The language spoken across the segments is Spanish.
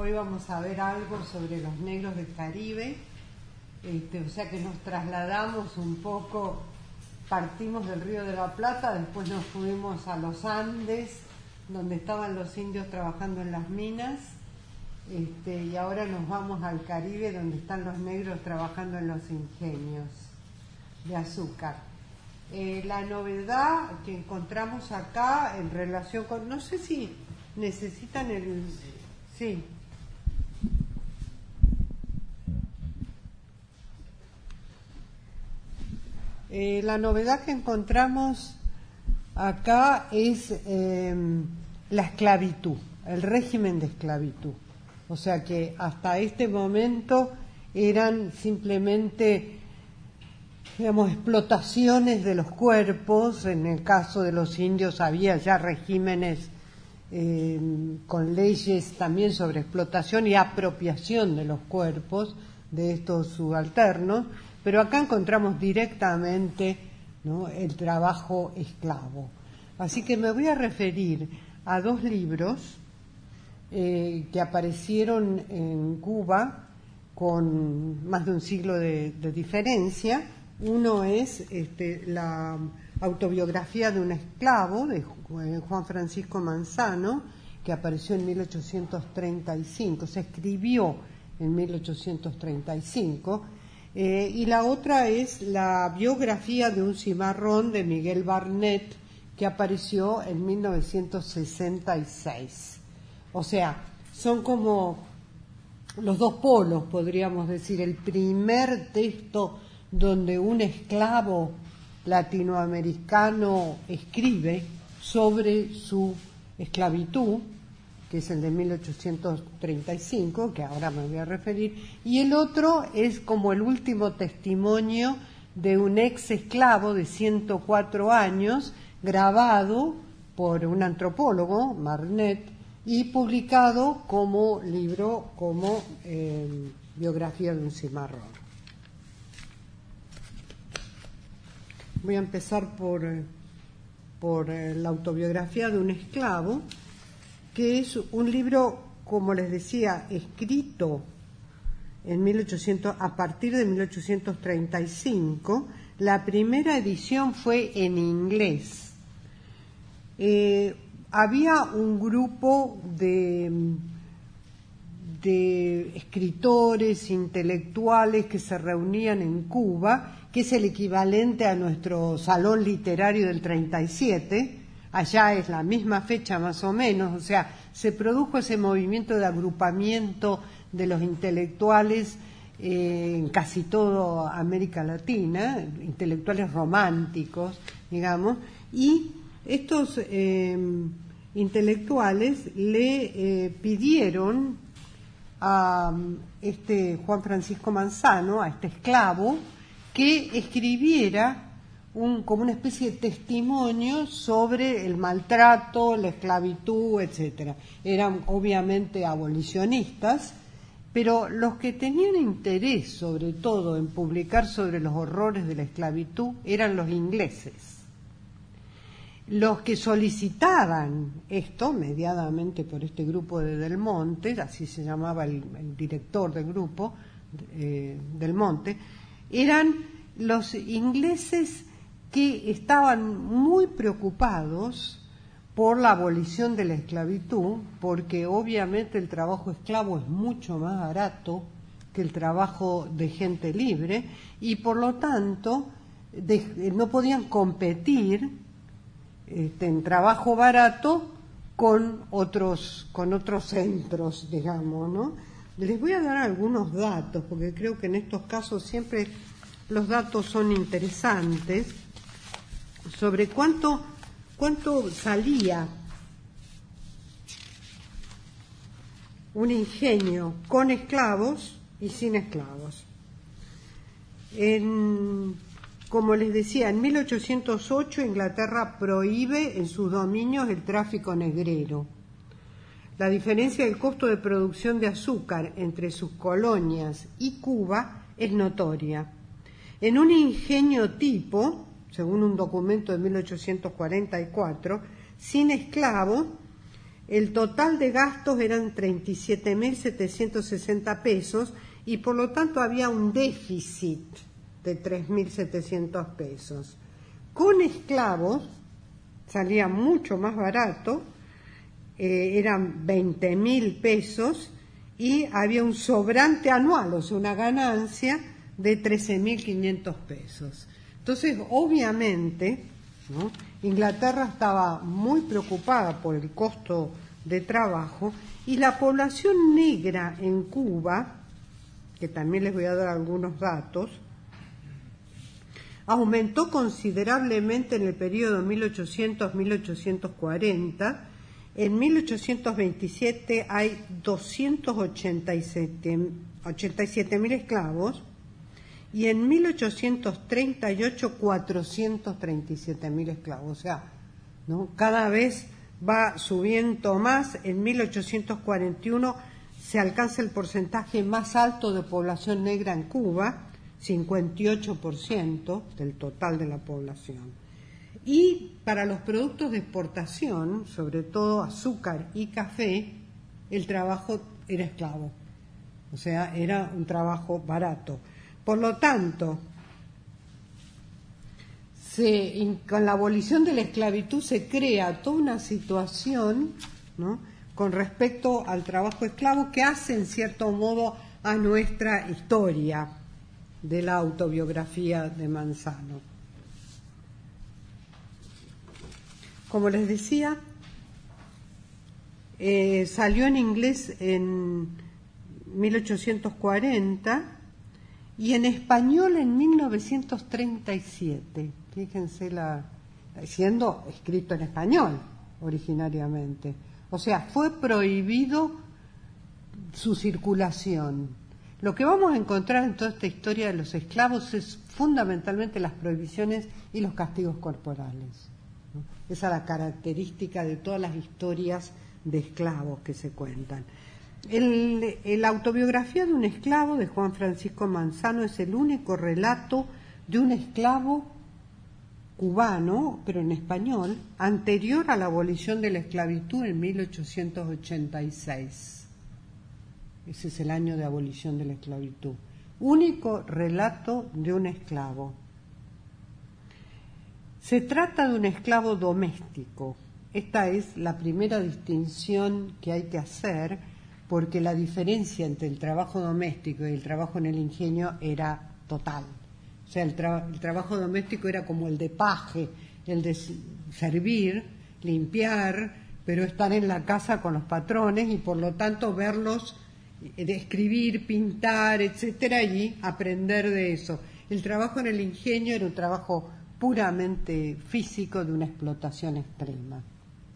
Hoy vamos a ver algo sobre los negros del Caribe, o sea que nos trasladamos un poco, partimos del Río de la Plata, después nos fuimos a los Andes, donde estaban los indios trabajando en las minas, y ahora nos vamos al Caribe, donde están los negros trabajando en los ingenios de azúcar. La novedad que encontramos acá en relación con, no sé si necesitan el... Sí. La novedad que encontramos acá es la esclavitud, el régimen de esclavitud. O sea que hasta este momento eran simplemente, digamos, explotaciones de los cuerpos. En el caso de los indios había ya regímenes con leyes también sobre explotación y apropiación de los cuerpos de estos subalternos, pero acá encontramos directamente, ¿no?, el trabajo esclavo. Así que me voy a referir a dos libros que aparecieron en Cuba con más de un siglo de diferencia. Uno es la autobiografía de un esclavo, de Juan Francisco Manzano, que apareció en 1835, se escribió en 1835, y la otra es la biografía de un cimarrón de Miguel Barnett, que apareció en 1966. O sea, son como los dos polos, podríamos decir. El primer texto donde un esclavo latinoamericano escribe sobre su esclavitud, que es el de 1835, que ahora me voy a referir, y el otro es como el último testimonio de un ex esclavo de 104 años, grabado por un antropólogo, Barnett, y publicado como libro, como biografía de un cimarrón. Voy a empezar por la autobiografía de un esclavo, que es un libro, como les decía, escrito en a partir de 1835. La primera edición fue en inglés. Había un grupo de escritores, intelectuales que se reunían en Cuba, que es el equivalente a nuestro salón literario del 37, allá es la misma fecha más o menos, o sea, se produjo ese movimiento de agrupamiento de los intelectuales en casi toda América Latina, intelectuales románticos, digamos, y estos intelectuales le pidieron a Juan Francisco Manzano, a este esclavo, que escribiera como una especie de testimonio sobre el maltrato, la esclavitud, etcétera. Eran obviamente abolicionistas, pero los que tenían interés sobre todo en publicar sobre los horrores de la esclavitud eran los ingleses. Los que solicitaban esto, mediadamente por este grupo de Del Monte, así se llamaba el director del grupo, Del Monte, eran los ingleses que estaban muy preocupados por la abolición de la esclavitud, porque obviamente el trabajo esclavo es mucho más barato que el trabajo de gente libre, y por lo tanto no podían competir en trabajo barato con otros centros, digamos, ¿no? Les voy a dar algunos datos, porque creo que en estos casos siempre los datos son interesantes, sobre cuánto salía un ingenio con esclavos y sin esclavos. Como les decía, en 1808 Inglaterra prohíbe en sus dominios el tráfico negrero. La diferencia del costo de producción de azúcar entre sus colonias y Cuba es notoria. En un ingenio tipo, según un documento de 1844, sin esclavos, el total de gastos eran 37.760 pesos y por lo tanto había un déficit de 3.700 pesos. Con esclavos salía mucho más barato, eran 20.000 pesos y había un sobrante anual, o sea, una ganancia de 13.500 pesos. Entonces, obviamente, ¿no?, Inglaterra estaba muy preocupada por el costo de trabajo y la población negra en Cuba, que también les voy a dar algunos datos, aumentó considerablemente en el periodo 1800-1840. En 1827 hay 287.000 esclavos y en 1838 437.000 esclavos. O sea, ¿no?, cada vez va subiendo más. En 1841 se alcanza el porcentaje más alto de población negra en Cuba, 58% del total de la población. Y para los productos de exportación, sobre todo azúcar y café, el trabajo era esclavo, o sea, era un trabajo barato. Por lo tanto, con la abolición de la esclavitud se crea toda una situación, ¿no?, con respecto al trabajo esclavo que hace en cierto modo a nuestra historia de la autobiografía de Manzano. Como les decía, salió en inglés en 1840 y en español en 1937. Fíjense, siendo escrito en español originariamente. O sea, fue prohibido su circulación. Lo que vamos a encontrar en toda esta historia de los esclavos es fundamentalmente las prohibiciones y los castigos corporales, ¿no? Esa es la característica de todas las historias de esclavos que se cuentan. La autobiografía de un esclavo de Juan Francisco Manzano es el único relato de un esclavo cubano, pero en español, anterior a la abolición de la esclavitud en 1886. Ese es el año de abolición de la esclavitud. Único relato de un esclavo. Se trata de un esclavo doméstico. Esta es la primera distinción que hay que hacer, porque la diferencia entre el trabajo doméstico y el trabajo en el ingenio era total. O sea, el trabajo doméstico era como el de paje, el de servir, limpiar, pero estar en la casa con los patrones y por lo tanto verlos, escribir, pintar, etcétera, y aprender de eso. El trabajo en el ingenio era un trabajo puramente físico de una explotación extrema,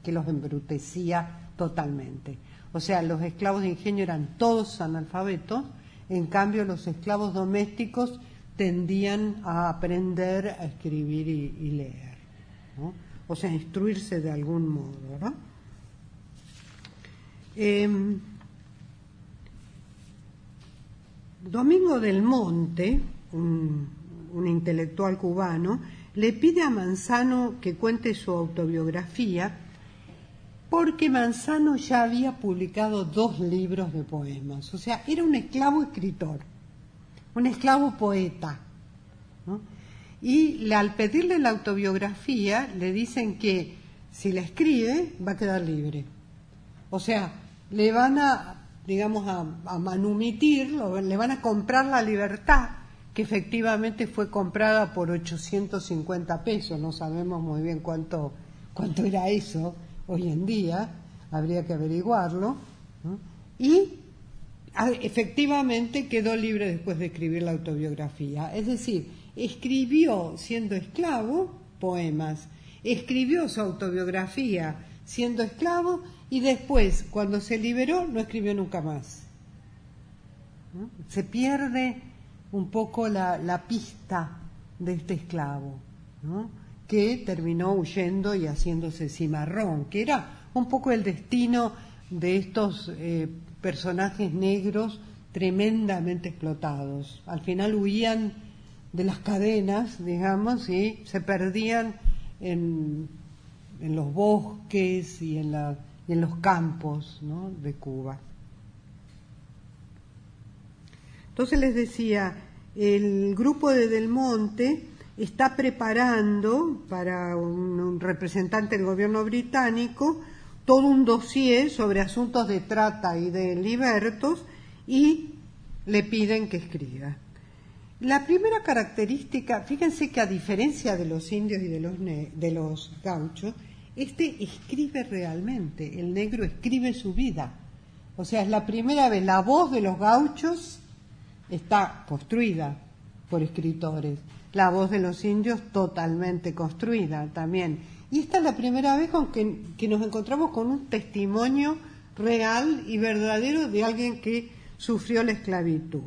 que los embrutecía totalmente. O sea, los esclavos de ingenio eran todos analfabetos, en cambio los esclavos domésticos tendían a aprender a escribir y leer, ¿no? O sea, instruirse de algún modo, ¿no? Domingo del Monte, un intelectual cubano, le pide a Manzano que cuente su autobiografía porque Manzano ya había publicado 2 libros de poemas. O sea, era un esclavo escritor, un esclavo poeta, ¿no? Y al pedirle la autobiografía le dicen que si la escribe va a quedar libre. O sea, le van a, digamos, a manumitir, le van a comprar la libertad, que efectivamente fue comprada por 850 pesos, no sabemos muy bien cuánto era eso hoy en día, habría que averiguarlo, ¿no? Y efectivamente quedó libre después de escribir la autobiografía, es decir, escribió siendo esclavo poemas, escribió su autobiografía siendo esclavo y después, cuando se liberó, no escribió nunca más, ¿no? Se pierde un poco la pista de este esclavo, ¿no?, que terminó huyendo y haciéndose cimarrón, que era un poco el destino de estos personajes negros tremendamente explotados. Al final huían de las cadenas, digamos, y se perdían en los bosques y en y en los campos, ¿no?, de Cuba. Entonces les decía, el grupo de Del Monte está preparando para un representante del gobierno británico todo un dossier sobre asuntos de trata y de libertos y le piden que escriba. La primera característica, fíjense que a diferencia de los indios y de los gauchos, escribe realmente, el negro escribe su vida. O sea, es la primera vez, la voz de los gauchos está construida por escritores, la voz de los indios totalmente construida también. Y esta es la primera vez que nos encontramos con un testimonio real y verdadero de alguien que sufrió la esclavitud.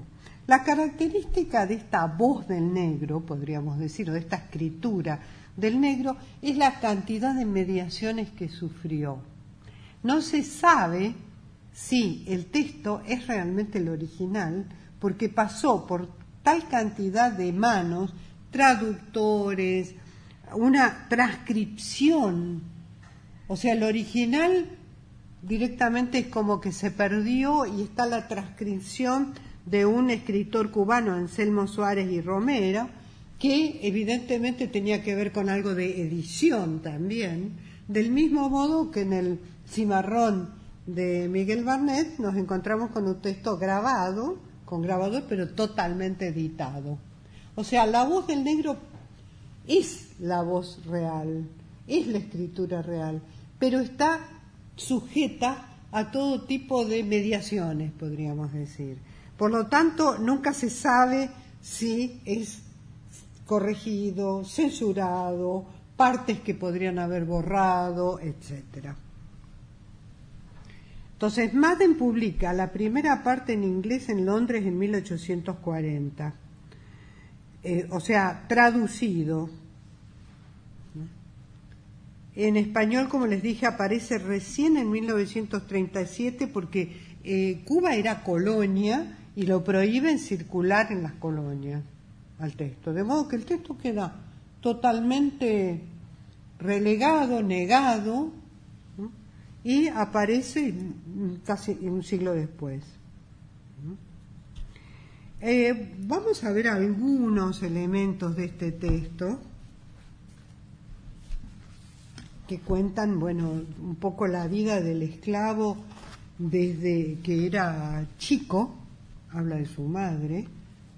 La característica de esta voz del negro, podríamos decir, o de esta escritura del negro, es la cantidad de mediaciones que sufrió. No se sabe si el texto es realmente el original, porque pasó por tal cantidad de manos, traductores, una transcripción. O sea, el original directamente es como que se perdió y está la transcripción de un escritor cubano, Anselmo Suárez y Romero, que evidentemente tenía que ver con algo de edición también, del mismo modo que en el Cimarrón de Miguel Barnet nos encontramos con un texto grabado, con grabador, pero totalmente editado. O sea, la voz del negro es la voz real, es la escritura real, pero está sujeta a todo tipo de mediaciones, podríamos decir. Por lo tanto, nunca se sabe si es corregido, censurado, partes que podrían haber borrado, etc. Entonces, Madden publica la primera parte en inglés en Londres en 1840, o sea, traducido. En español, como les dije, aparece recién en 1937 porque Cuba era colonia y lo prohíben circular en las colonias al texto. De modo que el texto queda totalmente relegado, negado, ¿no?, y aparece casi un siglo después. Vamos a ver algunos elementos de este texto que cuentan, bueno, un poco la vida del esclavo desde que era chico. Habla de su madre,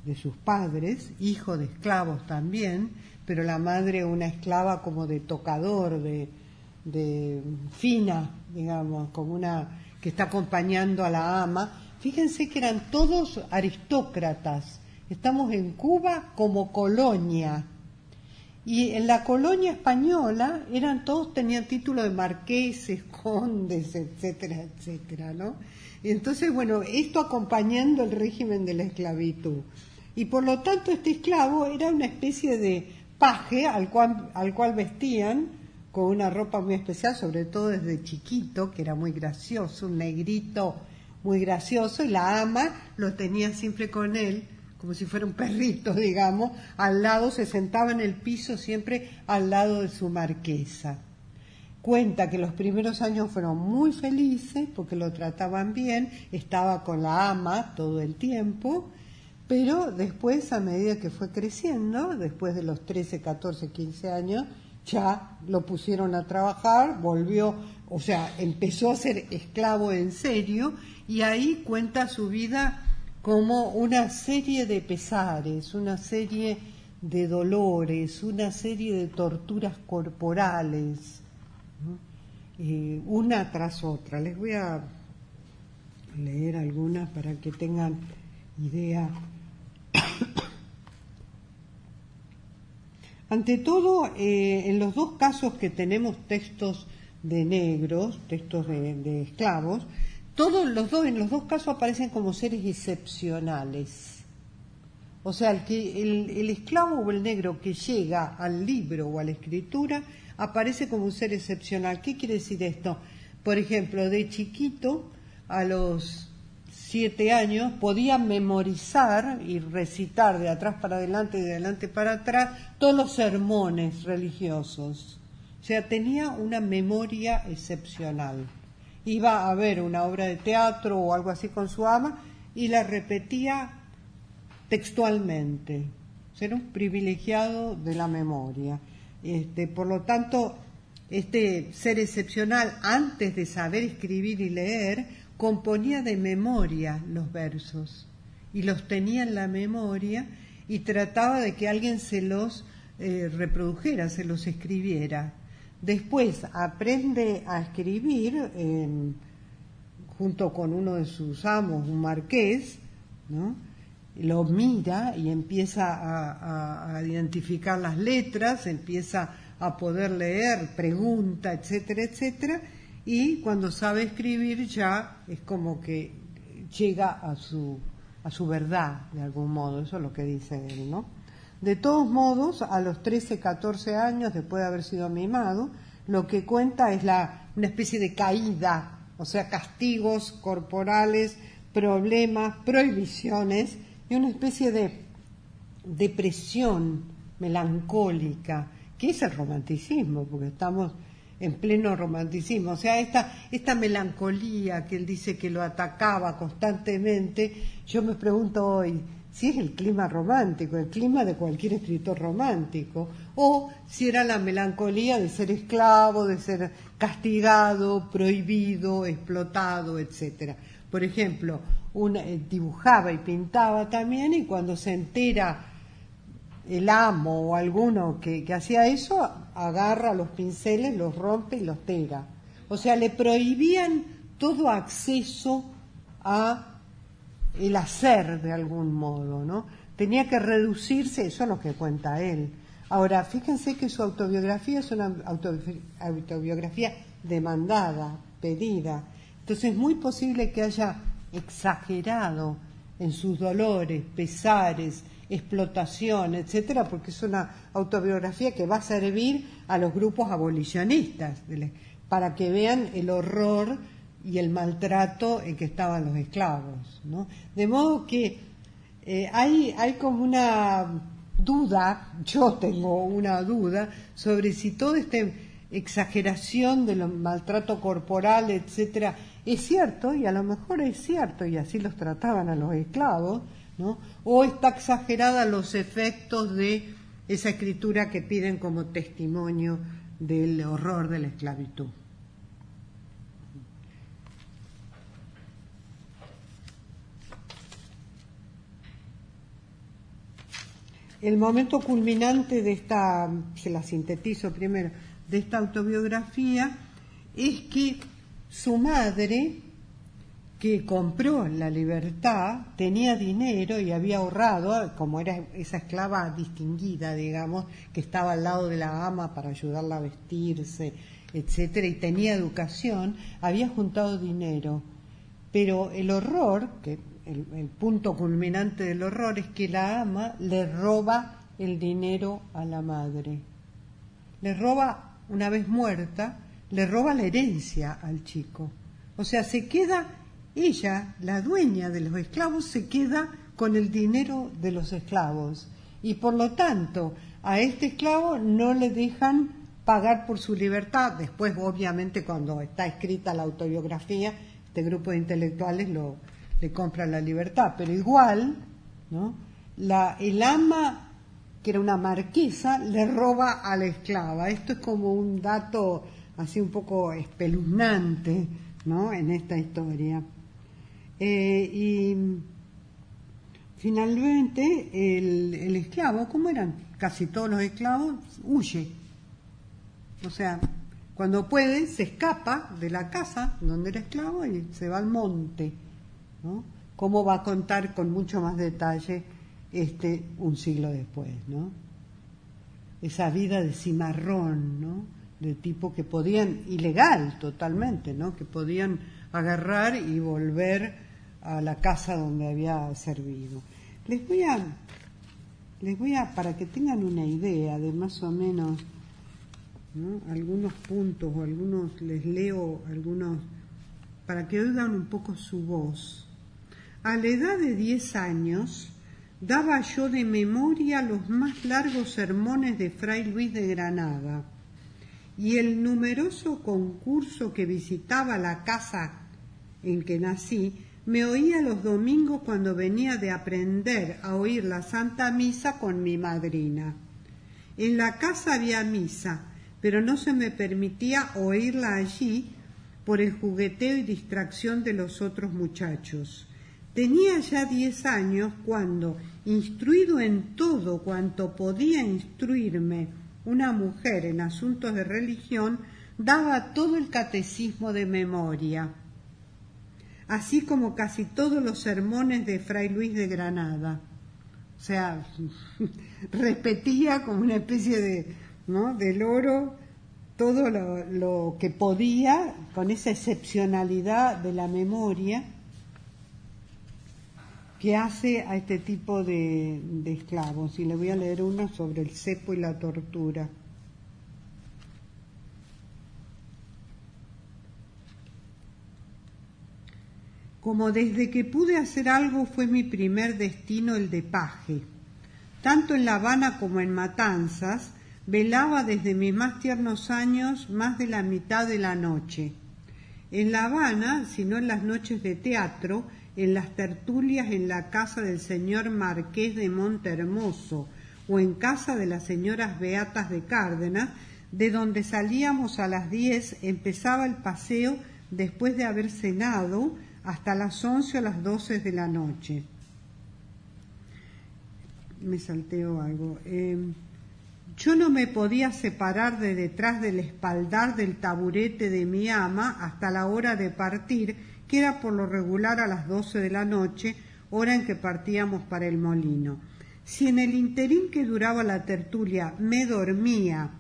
de sus padres, hijo de esclavos también, pero la madre una esclava como de tocador, de fina, digamos, como una que está acompañando a la ama. Fíjense que eran todos aristócratas. Estamos en Cuba como colonia. Y en la colonia española todos tenían título de marqueses, condes, etcétera, etcétera, ¿no? Y entonces, bueno, esto acompañando el régimen de la esclavitud. Y por lo tanto este esclavo era una especie de paje al cual vestían con una ropa muy especial, sobre todo desde chiquito, que era muy gracioso, un negrito muy gracioso, y la ama lo tenía siempre con él, como si fuera un perrito, digamos, al lado, se sentaba en el piso siempre al lado de su marquesa. Cuenta que los primeros años fueron muy felices porque lo trataban bien, estaba con la ama todo el tiempo, pero después, a medida que fue creciendo, después de los 13, 14, 15 años, ya lo pusieron a trabajar, volvió, o sea, empezó a ser esclavo en serio, y ahí cuenta su vida como una serie de pesares, una serie de dolores, una serie de torturas corporales, ¿no? Una tras otra. Les voy a leer algunas para que tengan idea. Ante todo, en los dos casos que tenemos textos de negros, textos de esclavos, en los dos casos aparecen como seres excepcionales. O sea, el esclavo o el negro que llega al libro o a la escritura aparece como un ser excepcional. ¿Qué quiere decir esto? Por ejemplo, de chiquito, a los 7 años, podía memorizar y recitar de atrás para adelante y de adelante para atrás todos los sermones religiosos. O sea, tenía una memoria excepcional. iba a ver una obra de teatro o algo así con su ama y la repetía textualmente. Era un privilegiado de la memoria. Por lo tanto, este ser excepcional, antes de saber escribir y leer, componía de memoria los versos y los tenía en la memoria y trataba de que alguien se los reprodujera, se los escribiera. Después aprende a escribir junto con uno de sus amos, un marqués, ¿no? Lo mira y empieza a identificar las letras, empieza a poder leer, pregunta, etcétera, etcétera, y cuando sabe escribir ya es como que llega a su verdad, de algún modo. Eso es lo que dice él, ¿no? De todos modos, a los 13, 14 años, después de haber sido mimado, lo que cuenta es una especie de caída, o sea, castigos corporales, problemas, prohibiciones, y una especie de depresión melancólica, que es el romanticismo, porque estamos en pleno romanticismo. O sea, esta melancolía que él dice que lo atacaba constantemente, yo me pregunto hoy si es el clima romántico, el clima de cualquier escritor romántico, o si era la melancolía de ser esclavo, de ser castigado, prohibido, explotado, etcétera. Por ejemplo, dibujaba y pintaba también, y cuando se entera el amo o alguno que hacía eso, agarra los pinceles, los rompe y los tira. O sea, le prohibían todo acceso a el hacer de algún modo, ¿no? Tenía que reducirse, eso es lo que cuenta él. Ahora, fíjense que su autobiografía es una autobiografía demandada, pedida. Entonces es muy posible que haya exagerado en sus dolores, pesares, explotación, etcétera, porque es una autobiografía que va a servir a los grupos abolicionistas para que vean el horror y el maltrato en que estaban los esclavos, ¿no? De modo que hay como una duda, yo tengo una duda, sobre si toda esta exageración del maltrato corporal, etcétera, es cierto, y a lo mejor es cierto, y así los trataban a los esclavos, ¿no? O está exagerada los efectos de esa escritura que piden como testimonio del horror de la esclavitud. El momento culminante de esta, se la sintetizo primero, de esta autobiografía, es que su madre, que compró la libertad, tenía dinero y había ahorrado, como era esa esclava distinguida, digamos, que estaba al lado de la ama para ayudarla a vestirse, etcétera, y tenía educación, había juntado dinero. Pero el horror, que el punto culminante del horror, es que la ama le roba el dinero a la madre. Le roba, una vez muerta, le roba la herencia al chico. O sea, se queda ella, la dueña de los esclavos, se queda con el dinero de los esclavos. Y por lo tanto, a este esclavo no le dejan pagar por su libertad. Después, obviamente, cuando está escrita la autobiografía, este grupo de intelectuales le compra la libertad. Pero igual, ¿no? El ama, que era una marquesa, le roba a la esclava. Esto es como un dato así un poco espeluznante, ¿no?, en esta historia. Y finalmente el esclavo, como eran casi todos los esclavos, huye. O sea, cuando puede, se escapa de la casa donde era esclavo y se va al monte, ¿no? Como va a contar con mucho más detalle un siglo después, ¿no? Esa vida de cimarrón, ¿no?, de tipo que podían, ilegal totalmente, ¿no?, que podían agarrar y volver a la casa donde había servido. Les voy a, para que tengan una idea de más o menos, ¿no?, algunos puntos, o algunos, les leo algunos, para que oigan un poco su voz. A la edad de 10 años, daba yo de memoria los más largos sermones de Fray Luis de Granada, y el numeroso concurso que visitaba la casa en que nací, me oía los domingos cuando venía de aprender a oír la Santa Misa con mi madrina. En la casa había misa, pero no se me permitía oírla allí por el jugueteo y distracción de los otros muchachos. Tenía ya 10 años cuando, instruido en todo cuanto podía instruirme una mujer en asuntos de religión, daba todo el catecismo de memoria, así como casi todos los sermones de Fray Luis de Granada. O sea, repetía como una especie de, ¿no?, de loro todo lo que podía, con esa excepcionalidad de la memoria que hace a este tipo de esclavos. Y le voy a leer uno sobre el cepo y la tortura. Como desde que pude hacer algo fue mi primer destino el de paje. Tanto en La Habana como en Matanzas, velaba desde mis más tiernos años más de la mitad de la noche. En La Habana, si no en las noches de teatro, en las tertulias en la casa del señor Marqués de Montehermoso o en casa de las señoras Beatas de Cárdenas, de donde salíamos a las 10, empezaba el paseo después de haber cenado hasta las 11 o las 12 de la noche. Me salteo algo. Yo no me podía separar de detrás del espaldar del taburete de mi ama hasta la hora de partir, que era por lo regular a las 12 de la noche, hora en que partíamos para el molino. Si en el interín que duraba la tertulia me dormía,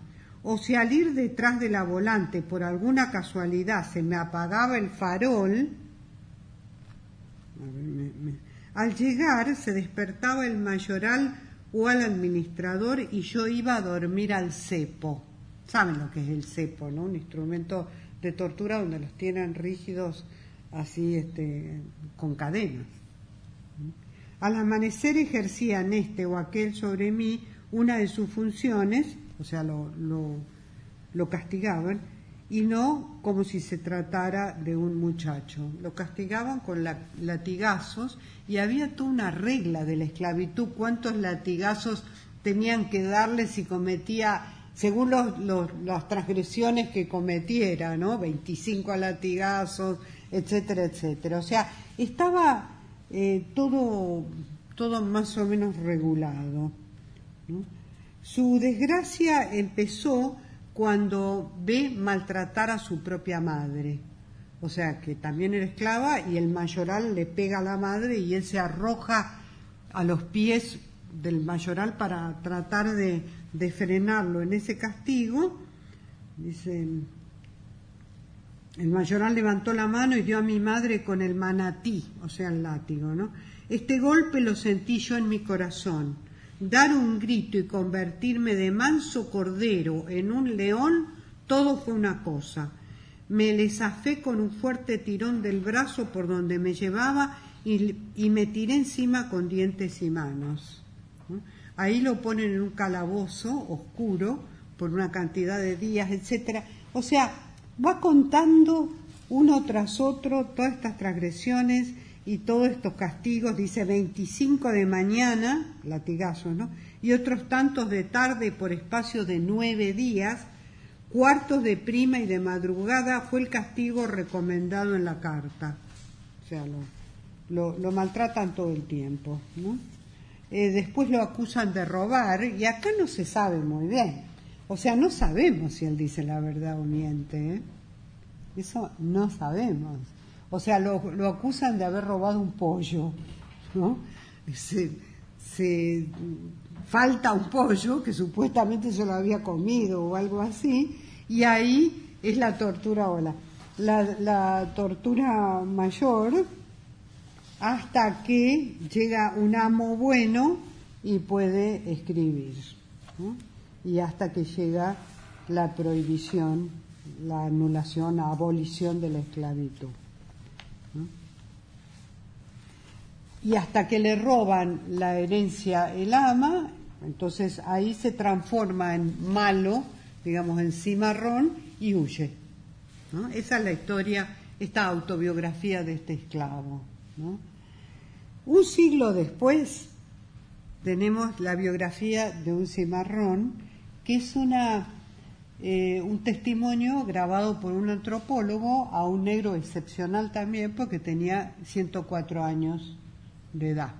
o si al ir detrás de la volante por alguna casualidad se me apagaba el farol, al llegar se despertaba el mayoral o al administrador y yo iba a dormir al cepo. ¿Saben lo que es el cepo, no? Un instrumento de tortura donde los tienen rígidos así, con cadenas. Al amanecer ejercían este o aquel sobre mí una de sus funciones, o sea, lo castigaban, y no como si se tratara de un muchacho. Lo castigaban con latigazos, y había toda una regla de la esclavitud, cuántos latigazos tenían que darle si cometía, según las transgresiones que cometiera, ¿no? 25 latigazos, etcétera, etcétera. O sea, estaba todo más o menos regulado, ¿no? Su desgracia empezó cuando ve maltratar a su propia madre, o sea, que también era esclava, y el mayoral le pega a la madre y él se arroja a los pies del mayoral para tratar de frenarlo en ese castigo. Dice, el mayoral levantó la mano y dio a mi madre con el manatí, o sea, el látigo, ¿no? Este golpe lo sentí yo en mi corazón. Dar un grito y convertirme de manso cordero en un león, todo fue una cosa. Me le zafé con un fuerte tirón del brazo por donde me llevaba y me tiré encima con dientes y manos, ¿no? Ahí lo ponen en un calabozo oscuro por una cantidad de días, etcétera. O sea, va contando uno tras otro todas estas transgresiones y todos estos castigos. Dice 25 de mañana, latigazos, ¿no? Y otros tantos de tarde por espacio de 9 días, cuartos de prima y de madrugada fue el castigo recomendado en la carta. O sea, lo maltratan todo el tiempo, ¿no? Después lo acusan de robar y acá no se sabe muy bien. O sea, no sabemos si él dice la verdad o miente, ¿eh? Eso no sabemos. O sea, lo acusan de haber robado un pollo, ¿no? Se falta un pollo que supuestamente se lo había comido o algo así, y ahí es la tortura la tortura mayor, hasta que llega un amo bueno y puede escribir, ¿no? Y hasta que llega la prohibición, la anulación, la abolición de la esclavitud, ¿no? Y hasta que le roban la herencia el ama, entonces ahí se transforma en malo digamos, en Cimarrón y huye, ¿no? Esa es la historia, esta autobiografía de este esclavo, ¿no? Un siglo después tenemos la biografía de un cimarrón, que es un testimonio grabado por un antropólogo a un negro excepcional también, porque tenía 104 años de edad,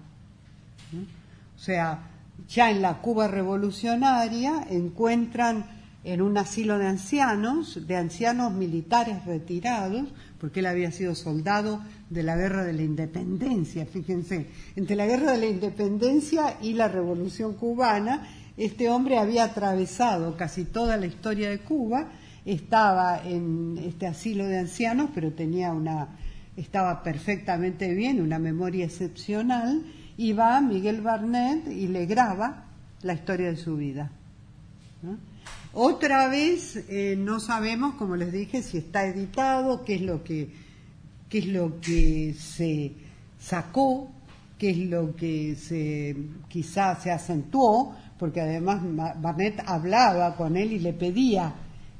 ¿no? O sea, ya en la Cuba revolucionaria encuentran en un asilo de ancianos militares retirados, porque él había sido soldado de la Guerra de la Independencia, fíjense, entre la Guerra de la Independencia y la Revolución Cubana, este hombre había atravesado casi toda la historia de Cuba, estaba en este asilo de ancianos, pero estaba perfectamente bien, una memoria excepcional, y va Miguel Barnet y le graba la historia de su vida, ¿no? Otra vez no sabemos, como les dije, si está editado, qué es lo que se sacó, qué es lo que quizás se acentuó, porque además Barnet hablaba con él y le pedía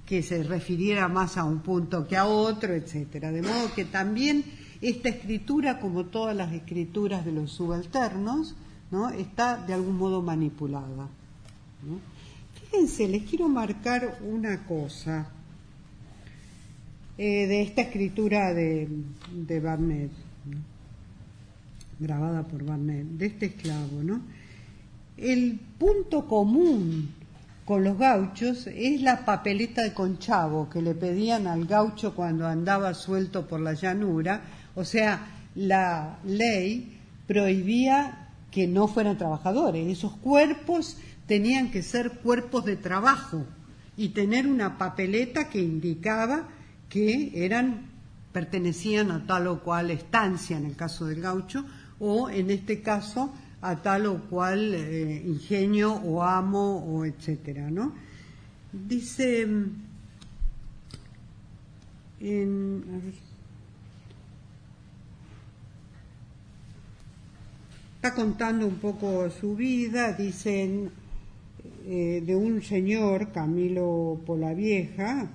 que se refiriera más a un punto que a otro, etcétera. De modo que también esta escritura, como todas las escrituras de los subalternos, ¿no?, está de algún modo manipulada, ¿no? Fíjense, les quiero marcar una cosa de esta escritura de Barnet, ¿no?, grabada por Barnet, de este esclavo, ¿no? El punto común con los gauchos es la papeleta de conchavo que le pedían al gaucho cuando andaba suelto por la llanura. O sea, la ley prohibía que no fueran trabajadores. Esos cuerpos tenían que ser cuerpos de trabajo y tener una papeleta que indicaba que pertenecían a tal o cual estancia, en el caso del gaucho, o en este caso a tal o cual ingenio o amo o etcétera, ¿no? Dice está contando un poco su vida, dicen de un señor, Camilo Polavieja,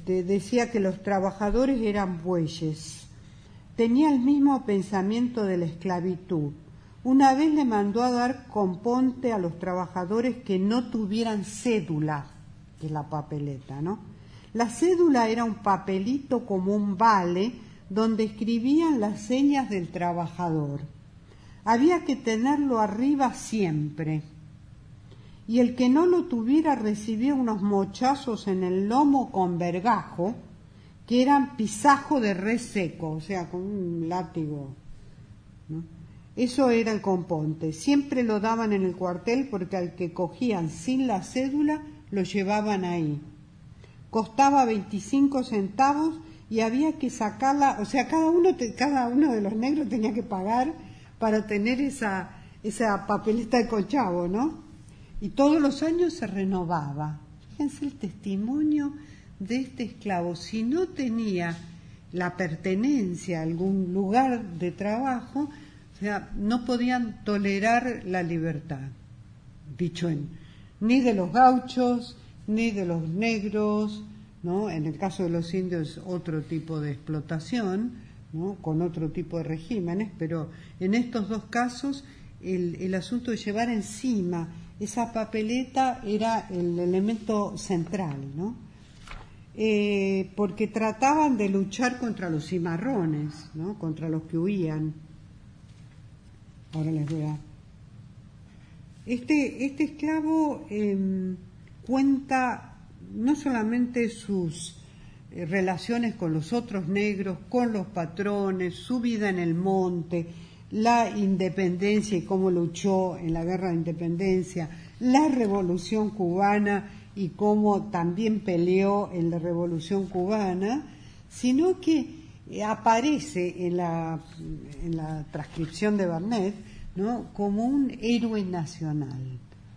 decía que los trabajadores eran bueyes. Tenía el mismo pensamiento de la esclavitud. Una vez le mandó a dar componte a los trabajadores que no tuvieran cédula, que es la papeleta, ¿no? La cédula era un papelito como un vale donde escribían las señas del trabajador. Había que tenerlo arriba siempre. Y el que no lo tuviera recibía unos mochazos en el lomo con vergajo, que eran pisajo de res seco, o sea, con un látigo, ¿no? Eso era el componte. Siempre lo daban en el cuartel porque al que cogían sin la cédula lo llevaban ahí. Costaba 25 centavos y había que sacarla, o sea, cada uno de los negros tenía que pagar para tener esa papeleta de conchavo, ¿no? Y todos los años se renovaba. Fíjense el testimonio de este esclavo. Si no tenía la pertenencia a algún lugar de trabajo, o sea, no podían tolerar la libertad, ni de los gauchos, ni de los negros, ¿no? En el caso de los indios, otro tipo de explotación, ¿no?, con otro tipo de regímenes, pero en estos dos casos el asunto de llevar encima esa papeleta era el elemento central, ¿no? Porque trataban de luchar contra los cimarrones, ¿no?, contra los que huían. Ahora les voy a... Este esclavo cuenta no solamente sus relaciones con los otros negros, con los patrones, su vida en el monte, la independencia y cómo luchó en la guerra de independencia, la revolución cubana y cómo también peleó en la revolución cubana, sino que aparece en la transcripción de Barnet, ¿no?, como un héroe nacional.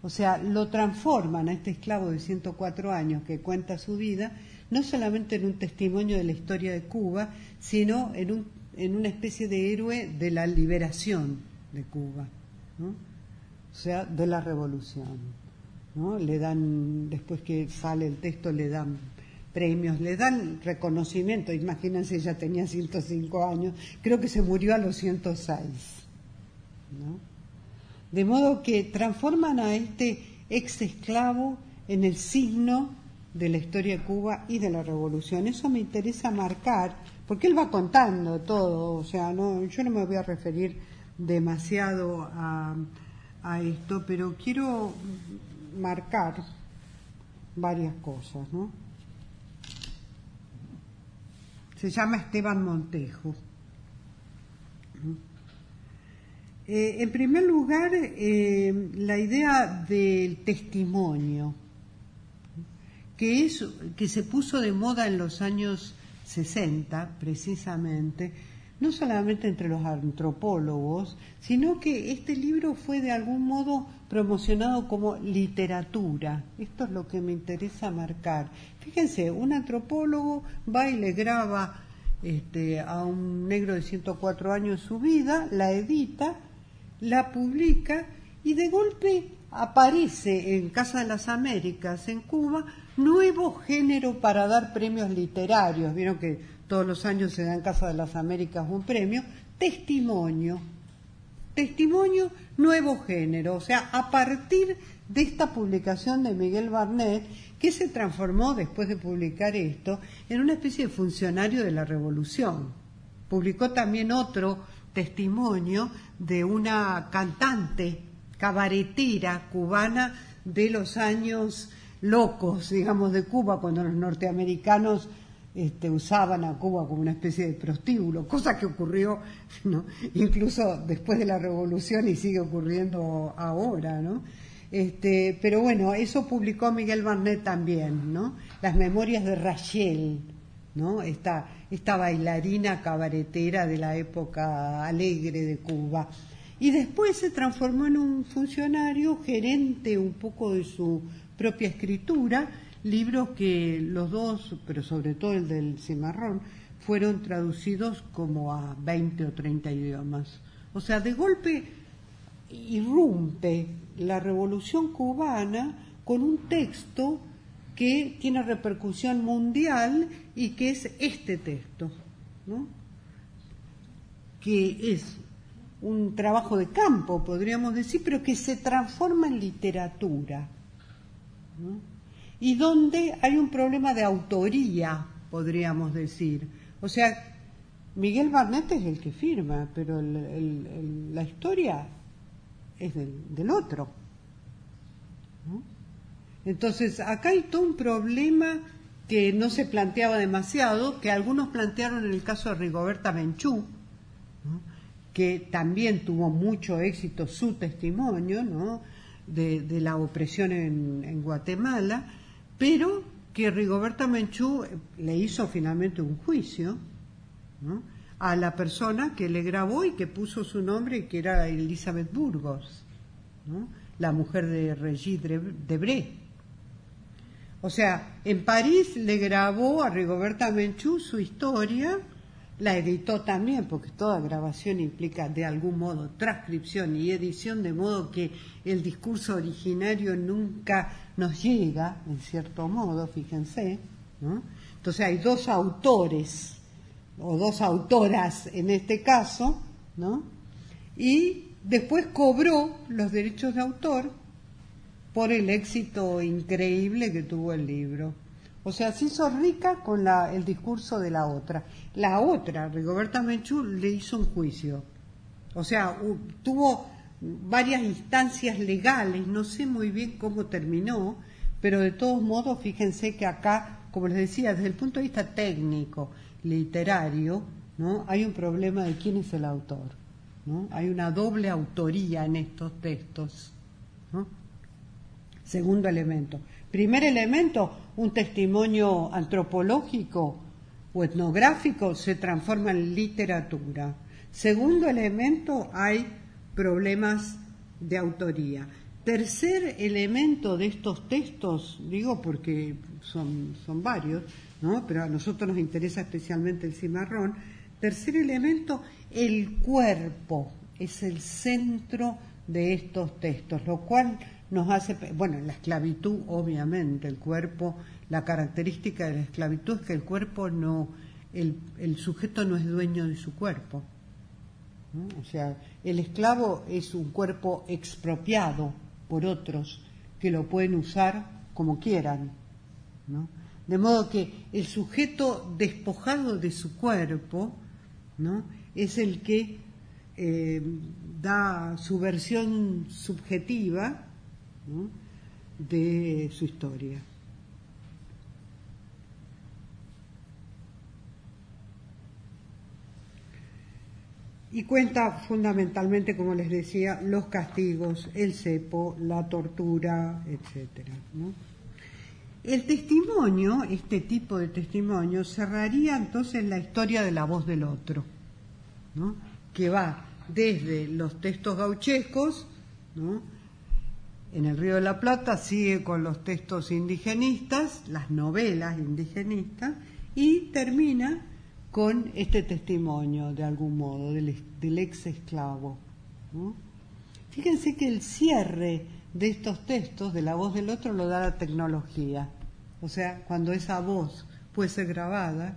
O sea, lo transforman a este esclavo de 104 años que cuenta su vida, no solamente en un testimonio de la historia de Cuba, sino en una especie de héroe de la liberación de Cuba, ¿no? O sea, de la revolución. ¿no? Le dan, después que sale el texto, le dan premios, le dan reconocimiento. Imagínense, ella tenía 105 años, creo que se murió a los 106, ¿no? De modo que transforman a este ex esclavo en el signo de la historia de Cuba y de la revolución. Eso me interesa marcar, porque él va contando todo, o sea, no, yo no me voy a referir demasiado a esto, pero quiero marcar varias cosas, ¿no? Se llama Esteban Montejo. En primer lugar, la idea del testimonio, que se puso de moda en los años 60, precisamente, no solamente entre los antropólogos, sino que este libro fue de algún modo promocionado como literatura. Esto es lo que me interesa marcar. Fíjense, un antropólogo va y le graba a un negro de 104 años su vida, la edita, la publica y de golpe aparece en Casa de las Américas, en Cuba, nuevo género para dar premios literarios. Vieron que todos los años se da en Casa de las Américas un premio, testimonio. Testimonio, nuevo género. O sea, a partir de esta publicación de Miguel Barnet, que se transformó después de publicar esto en una especie de funcionario de la revolución. Publicó también otro testimonio de una cantante cabaretera cubana de los años locos, digamos, de Cuba, cuando los norteamericanos usaban a Cuba como una especie de prostíbulo, cosa que ocurrió, ¿no?, incluso después de la revolución y sigue ocurriendo ahora, ¿no? Pero bueno, eso publicó Miguel Barnet también, ¿no? Las memorias de Rachel, ¿no? Esta bailarina cabaretera de la época alegre de Cuba. Y después se transformó en un funcionario gerente un poco de su propia escritura, libros que los dos, pero sobre todo el del Cimarrón, fueron traducidos como a 20 o 30 idiomas. O sea, de golpe irrumpe la Revolución Cubana con un texto que tiene repercusión mundial y que es este texto, ¿no?, que es un trabajo de campo, podríamos decir, pero que se transforma en literatura, ¿no?, y donde hay un problema de autoría, podríamos decir. O sea, Miguel Barnet es el que firma, pero la historia es del otro, ¿no? Entonces, acá hay todo un problema que no se planteaba demasiado, que algunos plantearon en el caso de Rigoberta Menchú, ¿no?, que también tuvo mucho éxito su testimonio, ¿no?, de la opresión en Guatemala, pero que Rigoberta Menchú le hizo finalmente un juicio, ¿no?, a la persona que le grabó y que puso su nombre, que era Elizabeth Burgos, ¿no?, la mujer de Regis Debray. O sea, en París le grabó a Rigoberta Menchú su historia, la editó también, porque toda grabación implica de algún modo transcripción y edición, de modo que el discurso originario nunca nos llega, en cierto modo, fíjense, ¿no? Entonces hay dos autores, o dos autoras en este caso, ¿no?, y después cobró los derechos de autor por el éxito increíble que tuvo el libro. O sea, se hizo rica con el discurso de la otra. La otra, Rigoberta Menchú, le hizo un juicio. O sea, tuvo varias instancias legales, no sé muy bien cómo terminó, pero de todos modos, fíjense que acá, como les decía, desde el punto de vista técnico, literario, ¿no?, hay un problema de quién es el autor, ¿no? Hay una doble autoría en estos textos, ¿no? Segundo elemento. Primer elemento, un testimonio antropológico o etnográfico se transforma en literatura. Segundo elemento, hay problemas de autoría. Tercer elemento de estos textos, digo porque son varios, ¿no?, pero a nosotros nos interesa especialmente el Cimarrón. Tercer elemento, el cuerpo es el centro de estos textos, lo cual nos hace, bueno, la esclavitud, obviamente, el cuerpo, la característica de la esclavitud es que el cuerpo no, el sujeto no es dueño de su cuerpo, ¿no? O sea, el esclavo es un cuerpo expropiado por otros que lo pueden usar como quieran, ¿no? De modo que el sujeto despojado de su cuerpo, ¿no?, es el que da su versión subjetiva, ¿no?, de su historia. Y cuenta fundamentalmente, como les decía, los castigos, el cepo, la tortura, etcétera, ¿no? El testimonio, este tipo de testimonio, cerraría entonces la historia de la voz del otro, ¿no?, que va desde los textos gauchescos, ¿no?, en el Río de la Plata, sigue con los textos indigenistas, las novelas indigenistas, y termina con este testimonio, de algún modo, del ex esclavo, ¿no? Fíjense que el cierre de estos textos, de la voz del otro, lo da la tecnología. O sea, cuando esa voz puede ser grabada,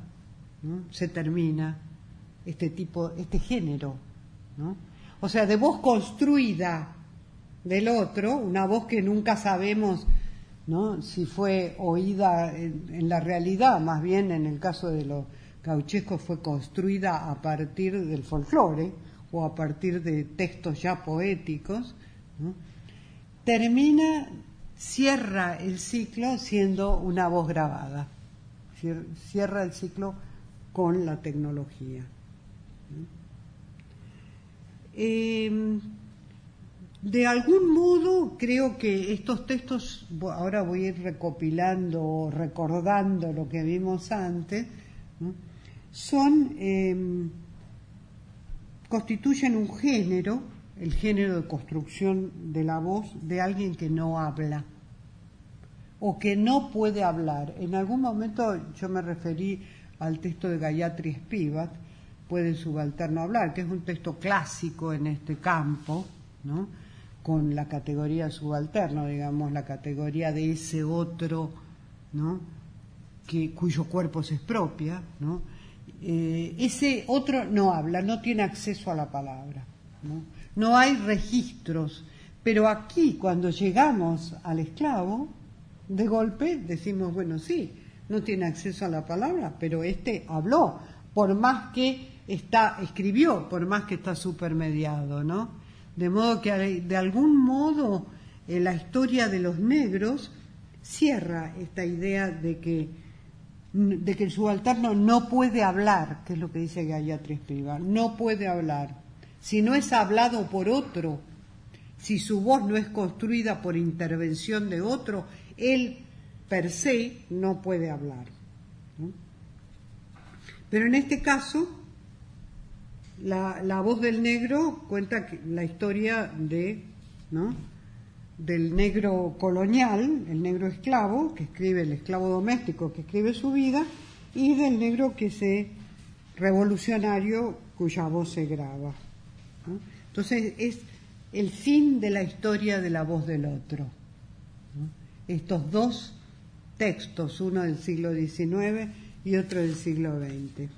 ¿no?, se termina este género, ¿no? O sea, de voz construida del otro, una voz que nunca sabemos, ¿no?, si fue oída en la realidad, más bien en el caso de los gauchescos fue construida a partir del folclore o a partir de textos ya poéticos, ¿no? Cierra el ciclo siendo una voz grabada, cierra el ciclo con la tecnología. De algún modo creo que estos textos, ahora voy a ir recopilando, recordando lo que vimos antes, ¿no?, constituyen un género, el género de construcción de la voz de alguien que no habla o que no puede hablar. En algún momento yo me referí al texto de Gayatri Spivak, Puede el subalterno hablar, que es un texto clásico en este campo, ¿no?, con la categoría subalterno, digamos, la categoría de ese otro, ¿no?, cuyo cuerpo se expropia, ¿no? Ese otro no habla, no tiene acceso a la palabra, ¿no? No hay registros, pero aquí cuando llegamos al esclavo, de golpe decimos, bueno, sí, no tiene acceso a la palabra, pero este habló, por más que escribió, por más que está supermediado, ¿no? De modo que de algún modo la historia de los negros cierra esta idea de que el subalterno no puede hablar, que es lo que dice Gayatri Spivak, no puede hablar. Si no es hablado por otro, si su voz no es construida por intervención de otro, él per se no puede hablar, ¿no? Pero en este caso, la voz del negro cuenta la historia ¿no?, del negro colonial, el negro esclavo, que escribe, el esclavo doméstico que escribe su vida, y del negro revolucionario cuya voz se graba, ¿no? Entonces es el fin de la historia de la voz del otro, ¿no? Estos dos textos, uno del siglo XIX y otro del siglo XX.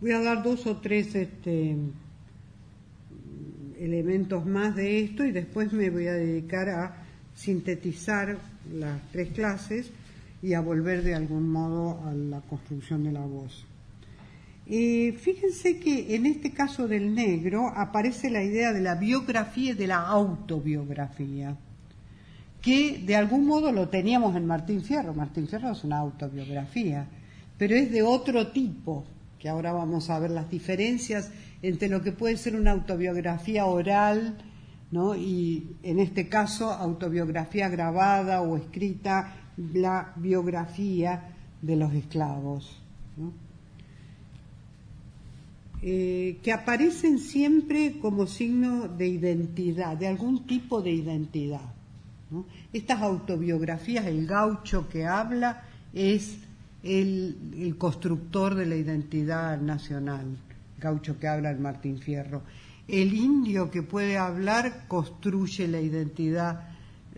Voy a dar 2 o 3 elementos más de esto y después me voy a dedicar a sintetizar las 3 clases y a volver de algún modo a la construcción de la voz. Fíjense que en este caso del negro aparece la idea de la biografía y de la autobiografía, que de algún modo lo teníamos en Martín Fierro. Martín Fierro es una autobiografía, pero es de otro tipo, que ahora vamos a ver las diferencias entre lo que puede ser una autobiografía oral, ¿no?, y en este caso autobiografía grabada o escrita, la biografía de los esclavos, ¿no?, que aparecen siempre como signo de identidad, de algún tipo de identidad, ¿no? Estas autobiografías, el gaucho que habla es el constructor de la identidad nacional, gaucho que habla en Martín Fierro. el indio que puede hablar construye la identidad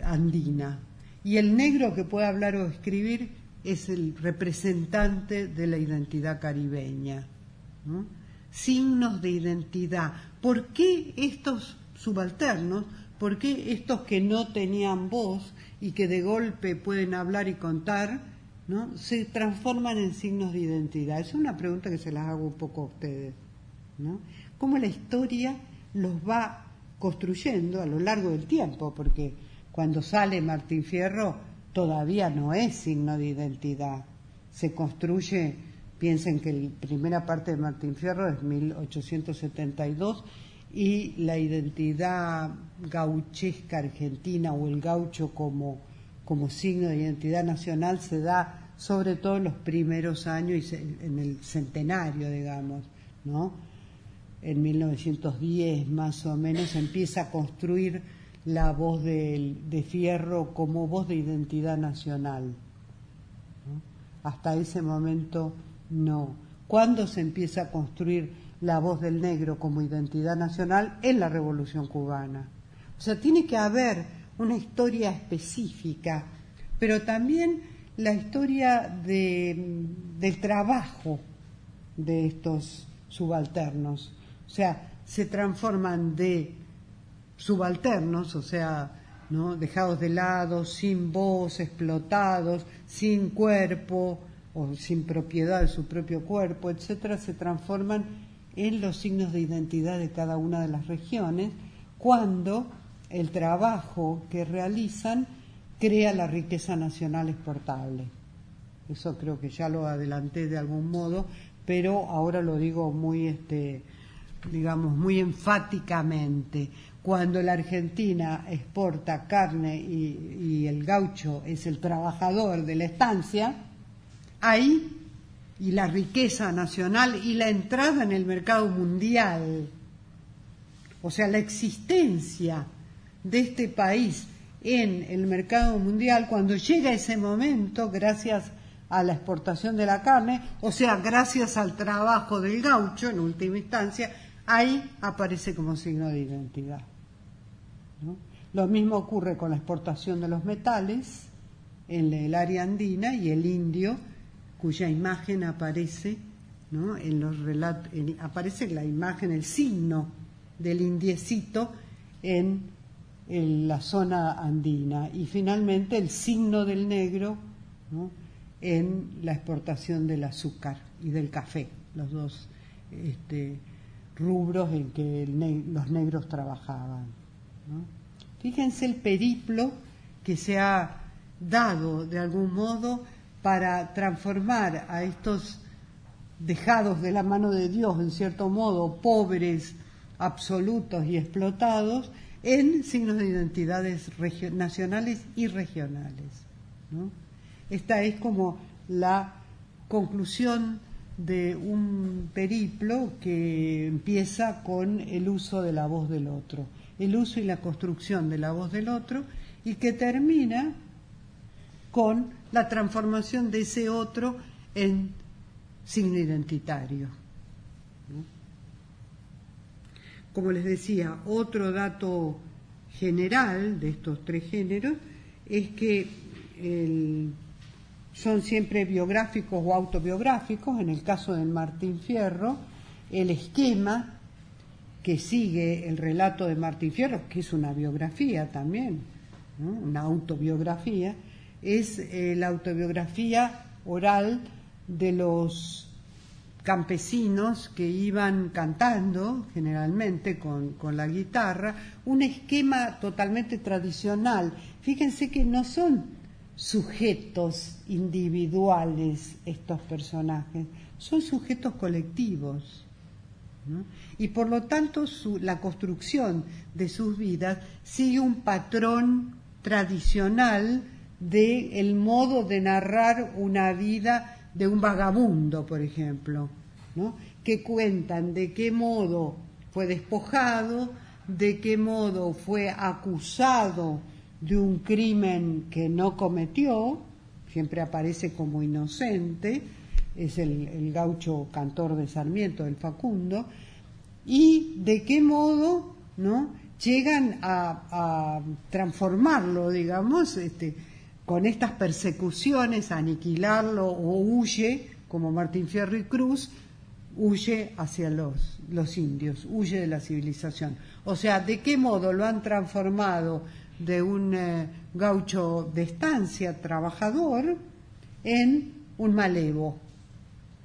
andina, y el negro que puede hablar o escribir es el representante de la identidad caribeña, ¿no? Signos de identidad. ¿Por qué estos subalternos? ¿Por qué estos que no tenían voz y que de golpe pueden hablar y contar, ¿no?, se transforman en signos de identidad? Es una pregunta que se las hago un poco a ustedes, ¿no? Cómo la historia los va construyendo a lo largo del tiempo, porque cuando sale Martín Fierro todavía no es signo de identidad. Se construye, piensen que la primera parte de Martín Fierro es 1872, y la identidad gauchesca argentina o el gaucho como signo de identidad nacional se da sobre todo en los primeros años, en el centenario, digamos, ¿no? En 1910 más o menos empieza a construir la voz de Fierro como voz de identidad nacional, ¿no? Hasta ese momento no. ¿Cuándo se empieza a construir la voz del negro como identidad nacional? En la Revolución Cubana. O sea, tiene que haber una historia específica, pero también la historia del trabajo de estos subalternos. O sea, se transforman de subalternos, o sea, ¿no?, dejados de lado, sin voz, explotados, sin cuerpo o sin propiedad de su propio cuerpo, etcétera, se transforman en los signos de identidad de cada una de las regiones, cuando el trabajo que realizan crea la riqueza nacional exportable. Eso creo que ya lo adelanté de algún modo, pero ahora lo digo muy, digamos, muy enfáticamente. Cuando la Argentina exporta carne y el gaucho es el trabajador de la estancia, ahí, y la riqueza nacional y la entrada en el mercado mundial, o sea, la existencia de este país en el mercado mundial, cuando llega ese momento, gracias a la exportación de la carne, o sea, gracias al trabajo del gaucho, en última instancia, ahí aparece como signo de identidad, ¿no? Lo mismo ocurre con la exportación de los metales en el área andina, y el indio, cuya imagen aparece, ¿no?, en los relatos, aparece la imagen, el signo del indiecito en la zona andina, y finalmente el signo del negro, ¿no?, en la exportación del azúcar y del café, los dos rubros en que los negros trabajaban, ¿no? Fíjense el periplo que se ha dado de algún modo para transformar a estos dejados de la mano de Dios, en cierto modo, pobres, absolutos y explotados, en signos de identidades nacionales y regionales, ¿no? Esta es como la conclusión de un periplo que empieza con el uso de la voz del otro, el uso y la construcción de la voz del otro, y que termina con la transformación de ese otro en signo identitario, ¿no? Como les decía, otro dato general de estos tres géneros es que son siempre biográficos o autobiográficos. En el caso del Martín Fierro, el esquema que sigue el relato de Martín Fierro, que es una biografía también, ¿no?, una autobiografía, es la autobiografía oral de los campesinos que iban cantando, generalmente con la guitarra, un esquema totalmente tradicional. Fíjense que no son sujetos individuales estos personajes, son sujetos colectivos, ¿no? Y por lo tanto la construcción de sus vidas sigue un patrón tradicional del modo de narrar una vida de un vagabundo, por ejemplo, ¿no?, que cuentan de qué modo fue despojado, de qué modo fue acusado de un crimen que no cometió, siempre aparece como inocente, es el gaucho cantor de Sarmiento, el Facundo, y de qué modo, ¿no?, llegan a transformarlo, digamos, con estas persecuciones, a aniquilarlo, o huye, como Martín Fierro y Cruz, huye hacia los indios, huye de la civilización. O sea, de qué modo lo han transformado de un gaucho de estancia, trabajador, en un malevo.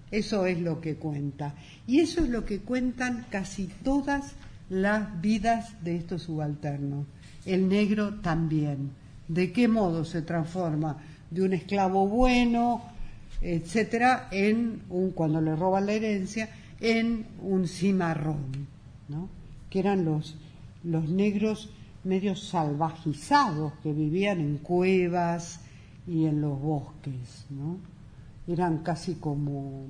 Eso es lo que cuenta. Y eso es lo que cuentan casi todas las vidas de estos subalternos. El negro también. De qué modo se transforma de un esclavo bueno, etcétera, cuando le roban la herencia, en un cimarrón, ¿no?, que eran los negros medio salvajizados que vivían en cuevas y en los bosques, ¿no? Eran casi como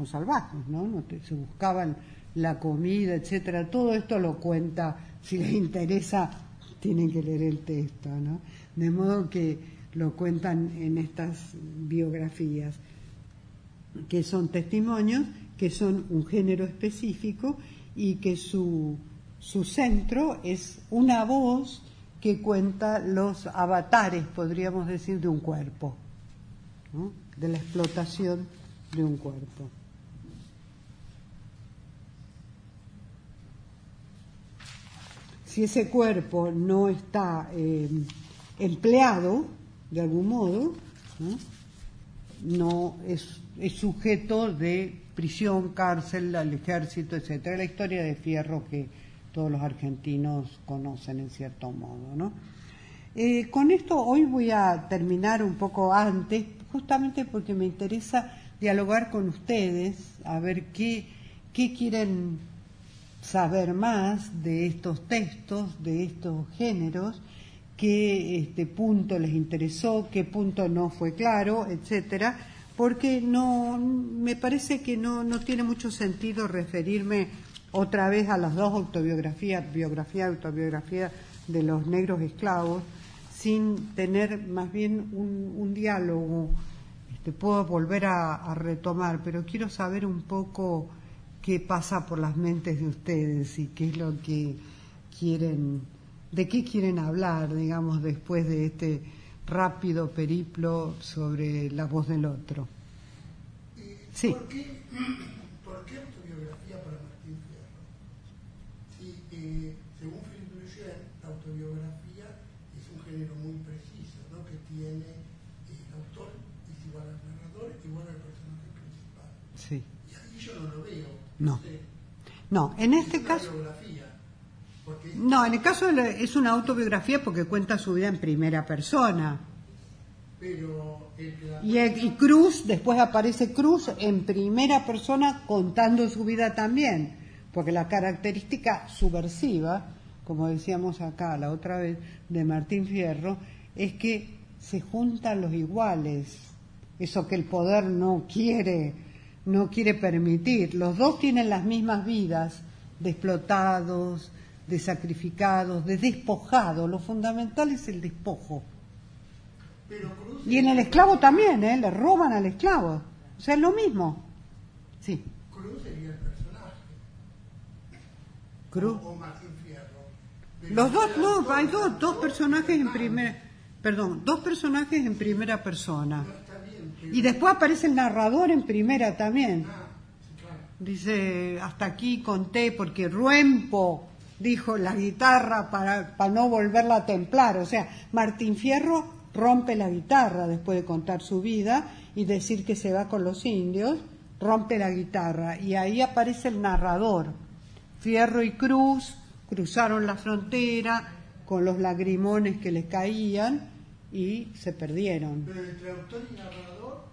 salvajes, ¿no? Se buscaban la comida, etcétera. Todo esto lo cuenta, si les interesa, tienen que leer el texto, ¿no? De modo que lo cuentan en estas biografías, que son testimonios, que son un género específico y que su centro es una voz que cuenta los avatares, podríamos decir, de un cuerpo, ¿no?, de la explotación de un cuerpo. Si ese cuerpo no está empleado de algún modo, no es sujeto de prisión, cárcel, al ejército, etcétera. La historia de Fierro que todos los argentinos conocen en cierto modo, ¿no? Con esto hoy voy a terminar un poco antes, justamente porque me interesa dialogar con ustedes, a ver qué quieren saber más de estos textos, de estos géneros, qué punto les interesó, qué punto no fue claro, etcétera, porque me parece que no tiene mucho sentido referirme otra vez a las dos autobiografías, biografía y autobiografía de los negros esclavos, sin tener más bien un diálogo. Puedo volver a retomar, pero quiero saber un poco qué pasa por las mentes de ustedes y qué es lo que quieren, de qué quieren hablar, digamos, después de este rápido periplo sobre la voz del otro. Sí. ¿Por qué autobiografía para Martín Fierro? Sí, según Philippe Bruguière, la autobiografía es un género muy preciso, ¿no?, que tiene el autor es igual al narrador, igual al personaje principal. Sí. Y ahí yo no lo veo. No. No, en este caso. No, en el caso es una autobiografía porque cuenta su vida en primera persona. Pero y Cruz, después aparece Cruz en primera persona contando su vida también, porque la característica subversiva, como decíamos acá la otra vez, de Martín Fierro, es que se juntan los iguales, eso que el poder no quiere permitir. Los dos tienen las mismas vidas, de explotados, de sacrificados, de despojados. Lo fundamental es el despojo. Y en el esclavo también, le roban al esclavo. O sea, es lo mismo. Sí. Cruz sería el personaje. Cruz. O Martín Fierro. Los dos, no, hay dos personajes en primera. Perdón, dos personajes en primera persona. Y después aparece el narrador en primera también. Dice, hasta aquí conté porque Ruempo dijo la guitarra para no volverla a templar. O sea, Martín Fierro rompe la guitarra después de contar su vida y decir que se va con los indios, rompe la guitarra. Y ahí aparece el narrador. Fierro y Cruz cruzaron la frontera con los lagrimones que les caían y se perdieron. Pero entre autor y narrador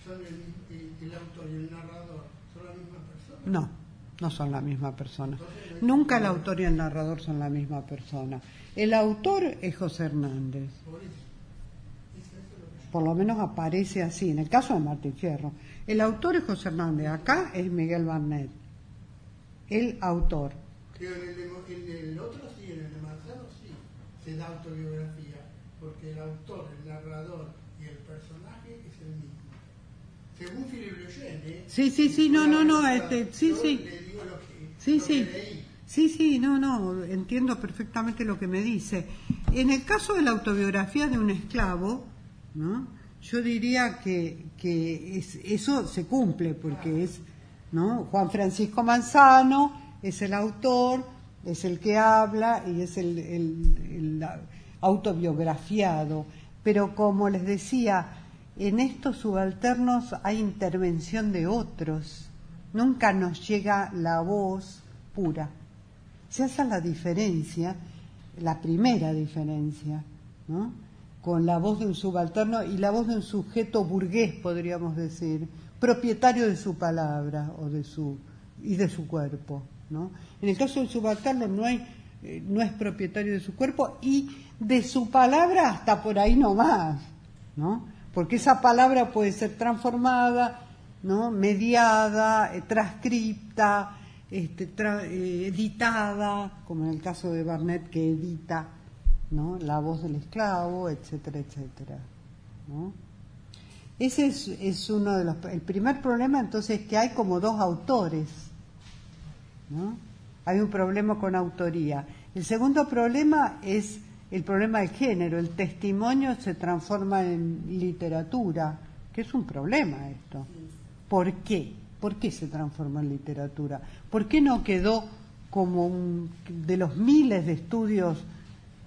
son el autor y el narrador son la misma persona. No son la misma persona. Nunca el autor y el narrador son la misma persona. El autor es José Hernández. Por lo menos aparece así, en el caso de Martín Fierro. El autor es José Hernández, acá es Miguel Barnet. El autor. Pero en el otro sí, en el de Marcelo sí, se da autobiografía, porque el autor, el narrador y el personaje es el mismo. según Philippe Lejeune, sí, no, sí, yo sí. le digo lo que, Sí, lo sí. que leí. Sí, no, entiendo perfectamente lo que me dice. En el caso de la autobiografía de un esclavo, ¿no? Yo diría que eso se cumple, porque es, ¿no? Juan Francisco Manzano es el autor, es el que habla y es el autobiografiado. Pero como les decía, en estos subalternos hay intervención de otros. Nunca nos llega la voz pura. Se hace la diferencia, la primera diferencia, ¿no? Con la voz de un subalterno y la voz de un sujeto burgués, podríamos decir, propietario de su palabra y de su cuerpo, ¿no? En el caso del subalterno no es propietario de su cuerpo y de su palabra hasta por ahí no más, ¿no? Porque esa palabra puede ser transformada, ¿no? Mediada, transcripta, editada, como en el caso de Barnett, que edita, ¿no? La voz del esclavo, etcétera, etcétera, ¿no? Ese es uno de el primer problema, entonces, que hay como dos autores, ¿no? Hay un problema con autoría. El segundo problema es el problema del género. El testimonio se transforma en literatura, que es un problema esto. ¿Por qué? ¿Por qué se transforma en literatura? ¿Por qué no quedó como de los miles de estudios,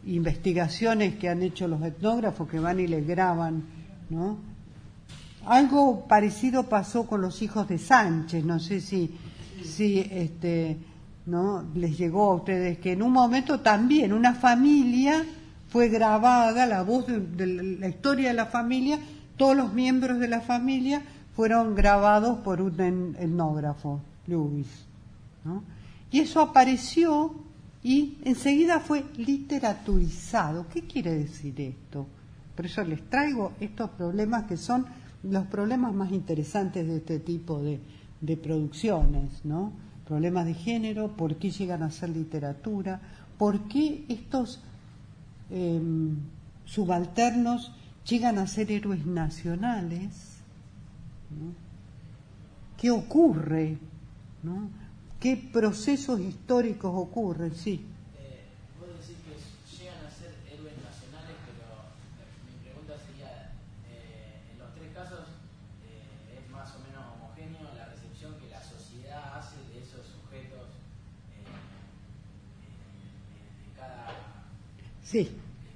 investigaciones que han hecho los etnógrafos que van y les graban, ¿no? Algo parecido pasó con los hijos de Sánchez, no sé si ¿no? Les llegó a ustedes que en un momento también una familia fue grabada, la voz de la historia de la familia, todos los miembros de la familia fueron grabados por un etnógrafo, Lewis, ¿no? Y eso apareció y enseguida fue literaturizado. ¿Qué quiere decir esto? Por eso les traigo estos problemas que son los problemas más interesantes de este tipo de producciones, ¿no? Problemas de género, por qué llegan a ser literatura, por qué estos subalternos llegan a ser héroes nacionales, ¿no? ¿Qué ocurre? ¿No? ¿Qué procesos históricos ocurren? Sí. Vos decís que llegan a ser héroes nacionales, pero mi pregunta sería, en los tres casos, ¿es más o menos homogéneo la recepción que la sociedad hace de esos sujetos de cada... Sí,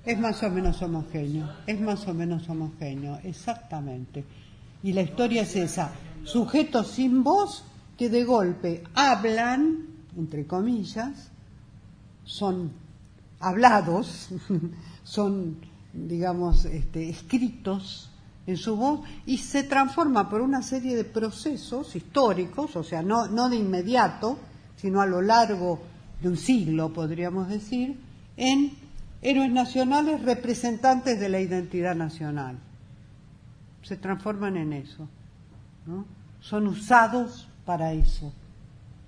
es más o menos homogéneo, exactamente. Y la historia es esa, sujetos sin voz que de golpe hablan, entre comillas, son hablados, son, digamos, escritos en su voz y se transforma por una serie de procesos históricos, o sea, no de inmediato, sino a lo largo de un siglo, podríamos decir, en héroes nacionales representantes de la identidad nacional. Se transforman en eso, ¿no? Son usados para eso,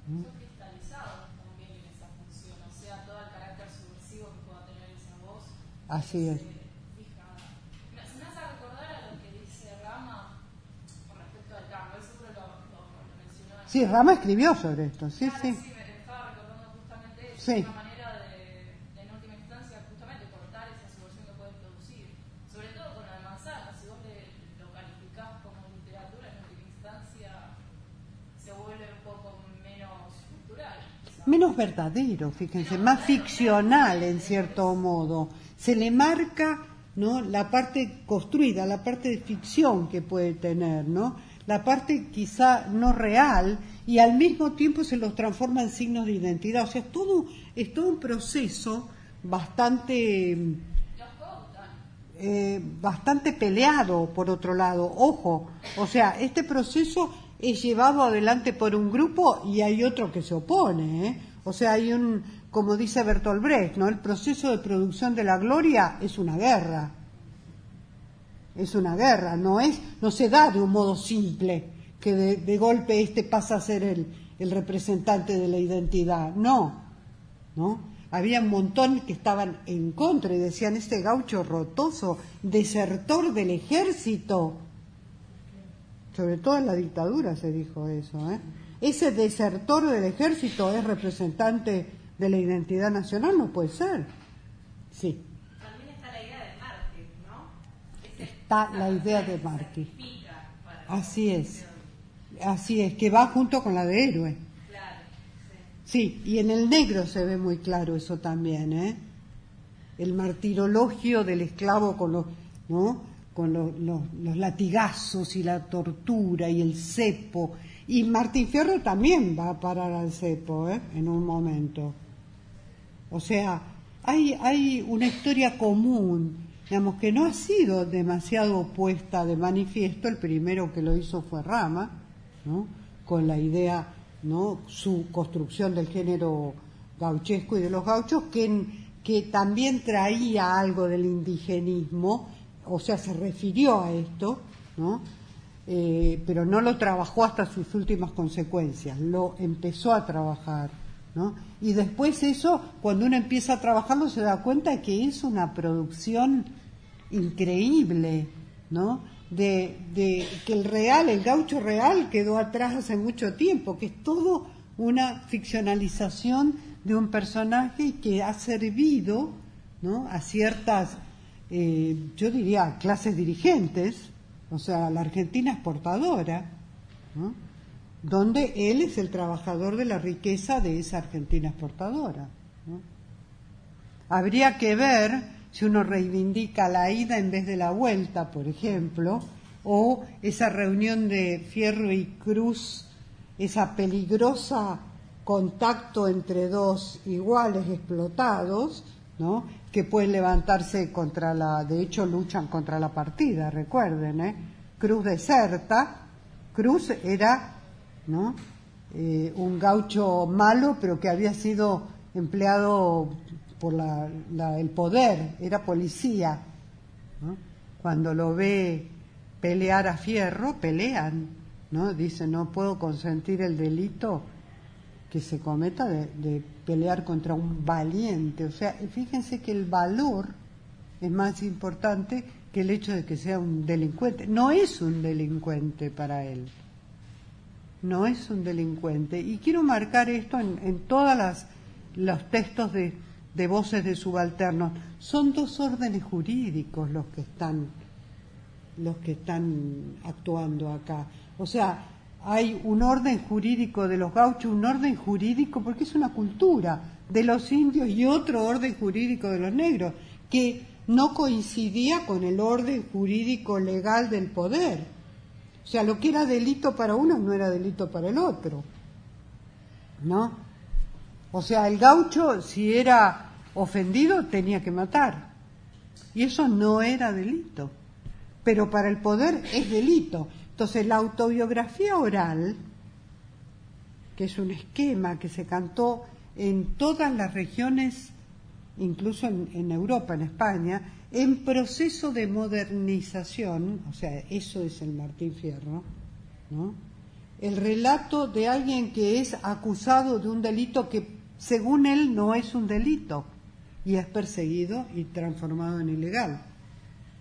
¿no? Son cristalizados también en esa función, o sea, todo el carácter subversivo que pueda tener esa voz. Así es. Fijada. Se me hace recordar a lo que dice Rama con respecto al tango, él seguro lo mencionó. Sí, Rama escribió sobre esto, sí, claro, sí. Sí, me estaba recordando justamente eso, Sí. una manera de, en última instancia, justamente cortar esa subversión que puede producir. Sobre todo con la de Manzano, si vos lo calificás como literatura, en última instancia se vuelve un poco menos cultural. Menos verdadero, fíjense, más ficcional en cierto modo. Se le marca, ¿no?, la parte construida, la parte de ficción que puede tener, ¿no? La parte quizá no real, y al mismo tiempo se los transforma en signos de identidad. O sea, es todo un proceso bastante peleado, por otro lado. Ojo, o sea, este proceso es llevado adelante por un grupo y hay otro que se opone, ¿eh? O sea, hay como dice Bertolt Brecht, ¿no? El proceso de producción de la gloria es una guerra. Es una guerra, no se da de un modo simple, que de golpe pasa a ser el representante de la identidad. No. Había un montón que estaban en contra y decían, este gaucho rotoso, desertor del ejército. sobre todo en la dictadura se dijo eso, ¿eh? Ese desertor del ejército es representante de la identidad nacional, no puede ser. Sí. También está la idea de mártir, ¿no? Está la idea de mártir. Así es, que va junto con la de héroe. Claro, sí. Sí, y en el negro se ve muy claro eso también, ¿eh? El martirologio del esclavo con los, ¿no? Con los latigazos y la tortura y el cepo. Y Martín Fierro también va a parar al cepo, ¿eh? En un momento. O sea, hay una historia común, digamos, que no ha sido demasiado puesta de manifiesto. El primero que lo hizo fue Rama, ¿no? Con la idea, ¿no? Su construcción del género gauchesco y de los gauchos, que también traía algo del indigenismo, o sea, se refirió a esto, ¿no? Pero no lo trabajó hasta sus últimas consecuencias, lo empezó a trabajar, ¿no? Y después eso, cuando uno empieza a trabajarlo, se da cuenta de que es una producción increíble, ¿no? De que el gaucho real quedó atrás hace mucho tiempo, que es todo una ficcionalización de un personaje que ha servido, ¿no? A ciertas, yo diría, clases dirigentes, o sea, la Argentina exportadora, ¿no? Donde él es el trabajador de la riqueza de esa Argentina exportadora, ¿no? Habría que ver si uno reivindica la ida en vez de la vuelta, por ejemplo, o esa reunión de Fierro y Cruz, esa peligrosa contacto entre dos iguales explotados, ¿no? Que pueden levantarse contra de hecho luchan contra la partida, recuerden, ¿eh? Cruz deserta. Cruz era, ¿no? Un gaucho malo, pero que había sido empleado por el poder, era policía, ¿no? Cuando lo ve pelear a Fierro, pelean, ¿no? Dice, no puedo consentir el delito que se cometa de pelear contra un valiente. O sea, fíjense que el valor es más importante que el hecho de que sea un delincuente. No es un delincuente para él. No es un delincuente. Y quiero marcar esto en todos los textos de voces de subalternos. Son dos órdenes jurídicos los que están actuando acá. O sea, hay un orden jurídico de los gauchos, un orden jurídico, porque es una cultura, de los indios, y otro orden jurídico de los negros, que no coincidía con el orden jurídico legal del poder. O sea, lo que era delito para uno no era delito para el otro, ¿no? O sea, el gaucho, si era ofendido, tenía que matar. Y eso no era delito. Pero para el poder es delito. Entonces, la autobiografía oral, que es un esquema que se cantó en todas las regiones, incluso en Europa, en España, en proceso de modernización, o sea, eso es el Martín Fierro, ¿no? El relato de alguien que es acusado de un delito que, según él, no es un delito, y es perseguido y transformado en ilegal,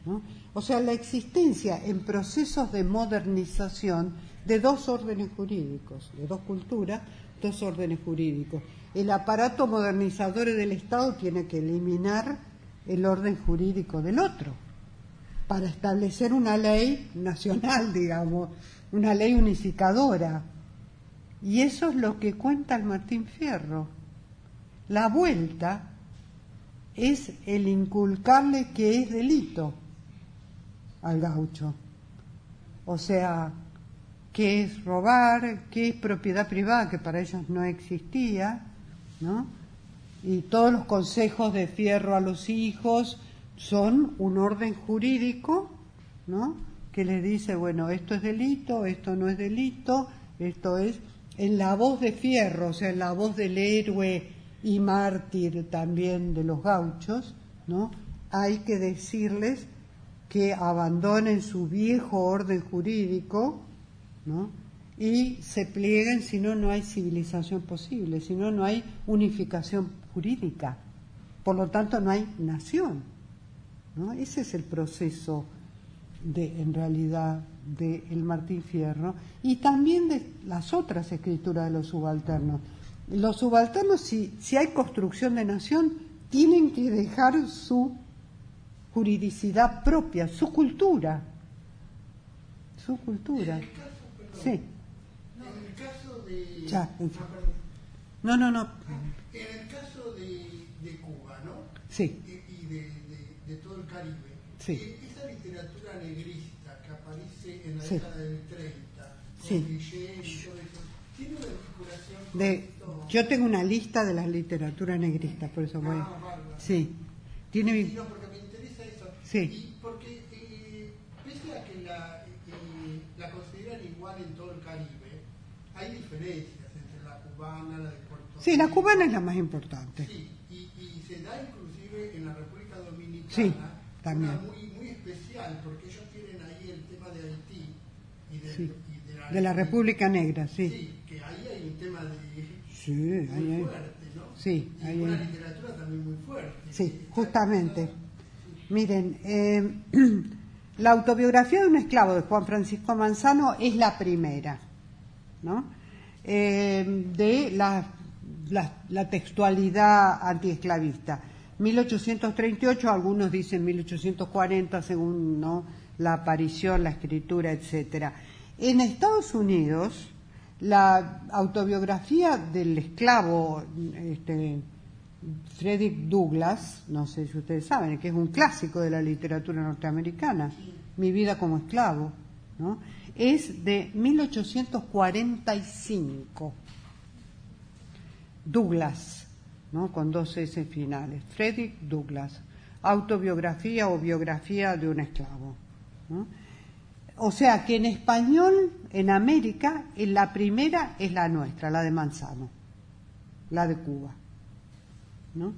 ¿no? O sea, la existencia en procesos de modernización de dos órdenes jurídicos, de dos culturas, dos órdenes jurídicos. El aparato modernizador del Estado tiene que eliminar el orden jurídico del otro para establecer una ley nacional, digamos, una ley unificadora. Y eso es lo que cuenta el Martín Fierro. La vuelta es el inculcarle que es delito al gaucho. O sea, qué es robar, qué es propiedad privada, que para ellos no existía, ¿no? Y todos los consejos de Fierro a los hijos son un orden jurídico, ¿no? Que les dice, bueno, esto es delito, esto no es delito, esto es, en la voz de Fierro, o sea, en la voz del héroe y mártir también de los gauchos, ¿no? Hay que decirles que abandonen su viejo orden jurídico, ¿no? Y se plieguen, si no, no hay civilización posible, si no, no hay unificación jurídica. Por lo tanto, no hay nación, ¿no? Ese es el proceso en realidad, de el Martín Fierro, y también de las otras escrituras de los subalternos. Los subalternos, si hay construcción de nación, tienen que dejar su juridicidad propia, su cultura. Su cultura. En el caso, perdón, Sí. en el caso de... Ya, en fin. perdón. No. En el caso de Cuba, ¿no? Sí. Y de todo el Caribe, Sí. esa literatura negrista que aparece en la Sí. década del 30, con Sí. Guillén y todo eso, ¿tiene una vinculación con De, esto? yo tengo una lista de las literaturas negristas, por eso voy. Bárbaro. Sí. Tiene. Sí, no, porque me interesa eso. Sí. Y porque, pese a que la consideran igual en todo el Caribe, hay diferencias entre la cubana, la de Puerto Rico. Sí, la cubana es la más importante. Sí, y se da inclusive en la República Dominicana Sí, también. una muy especial, porque ellos tienen ahí el tema de Haití y Sí. y De la República Negra, sí. Sí, que ahí hay un tema Sí, muy ahí hay. fuerte, ¿no? Sí, y ahí una hay. literatura también muy fuerte. Sí, justamente. Miren, la autobiografía de un esclavo de Juan Francisco Manzano es la primera, ¿no? De la textualidad antiesclavista. 1838, algunos dicen 1840, según, ¿no?, la aparición, la escritura, etcétera. En Estados Unidos, la autobiografía del esclavo Frederick Douglass, no sé si ustedes saben, que es un clásico de la literatura norteamericana, Mi vida como esclavo, ¿no?, es de 1845. Douglass, ¿no?, con 2 S finales. Frederick Douglass, autobiografía o biografía de un esclavo, ¿no? O sea que en español, en América, la primera es la nuestra, la de Manzano, la de Cuba, ¿no?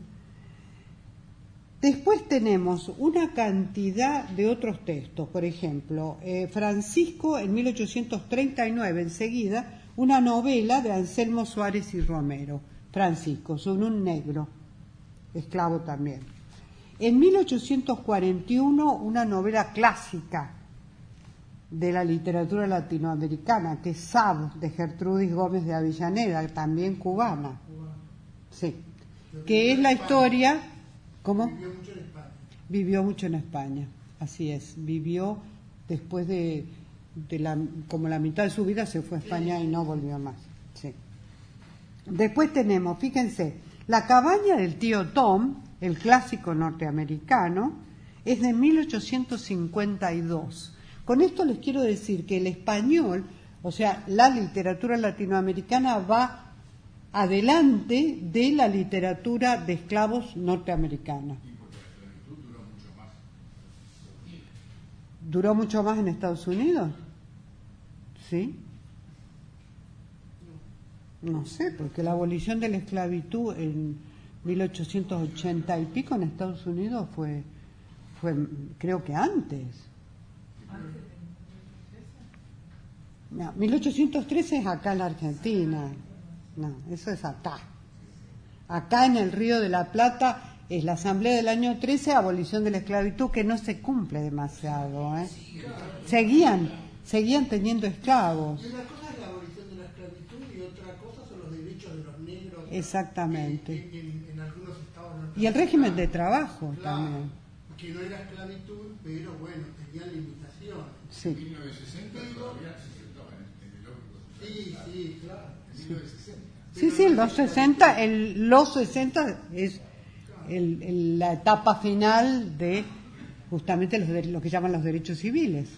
Después tenemos una cantidad de otros textos, por ejemplo, Francisco en 1839, enseguida, una novela de Anselmo Suárez y Romero, Francisco, son un negro, esclavo también. En 1841, una novela clásica de la literatura latinoamericana, que es Sab, de Gertrudis Gómez de Avellaneda, también cubana. Sí. Que es la historia. ¿Cómo? Vivió mucho en España. Vivió mucho en España, así es. Vivió después como la mitad de su vida se fue a España y no volvió más. Sí. Después tenemos, fíjense, La cabaña del tío Tom, el clásico norteamericano, es de 1852. Con esto les quiero decir que el español, o sea, la literatura latinoamericana va adelante de la literatura de esclavos norteamericana. Y porque la esclavitud duró mucho más. ¿Duró mucho más en Estados Unidos? ¿Sí? No sé, porque la abolición de la esclavitud en 1880 y pico en Estados Unidos fue creo que antes. No, 1813 es acá en la Argentina. No, eso es acá. Acá en el Río de la Plata es la Asamblea del año 13, abolición de la esclavitud, que no se cumple demasiado, ¿eh? Seguían teniendo esclavos. Y una cosa es la abolición de la esclavitud y otra cosa son los derechos de los negros. Exactamente. En algunos estados norteamericanos. Y el régimen de trabajo Claro, también. que no era esclavitud, pero bueno, tenía limitaciones. Sí. En 1960 todavía se sentaba en el ómnibus. Sí, claro. En 1960. Sí, los 60 es la etapa final de justamente lo que llaman los derechos civiles.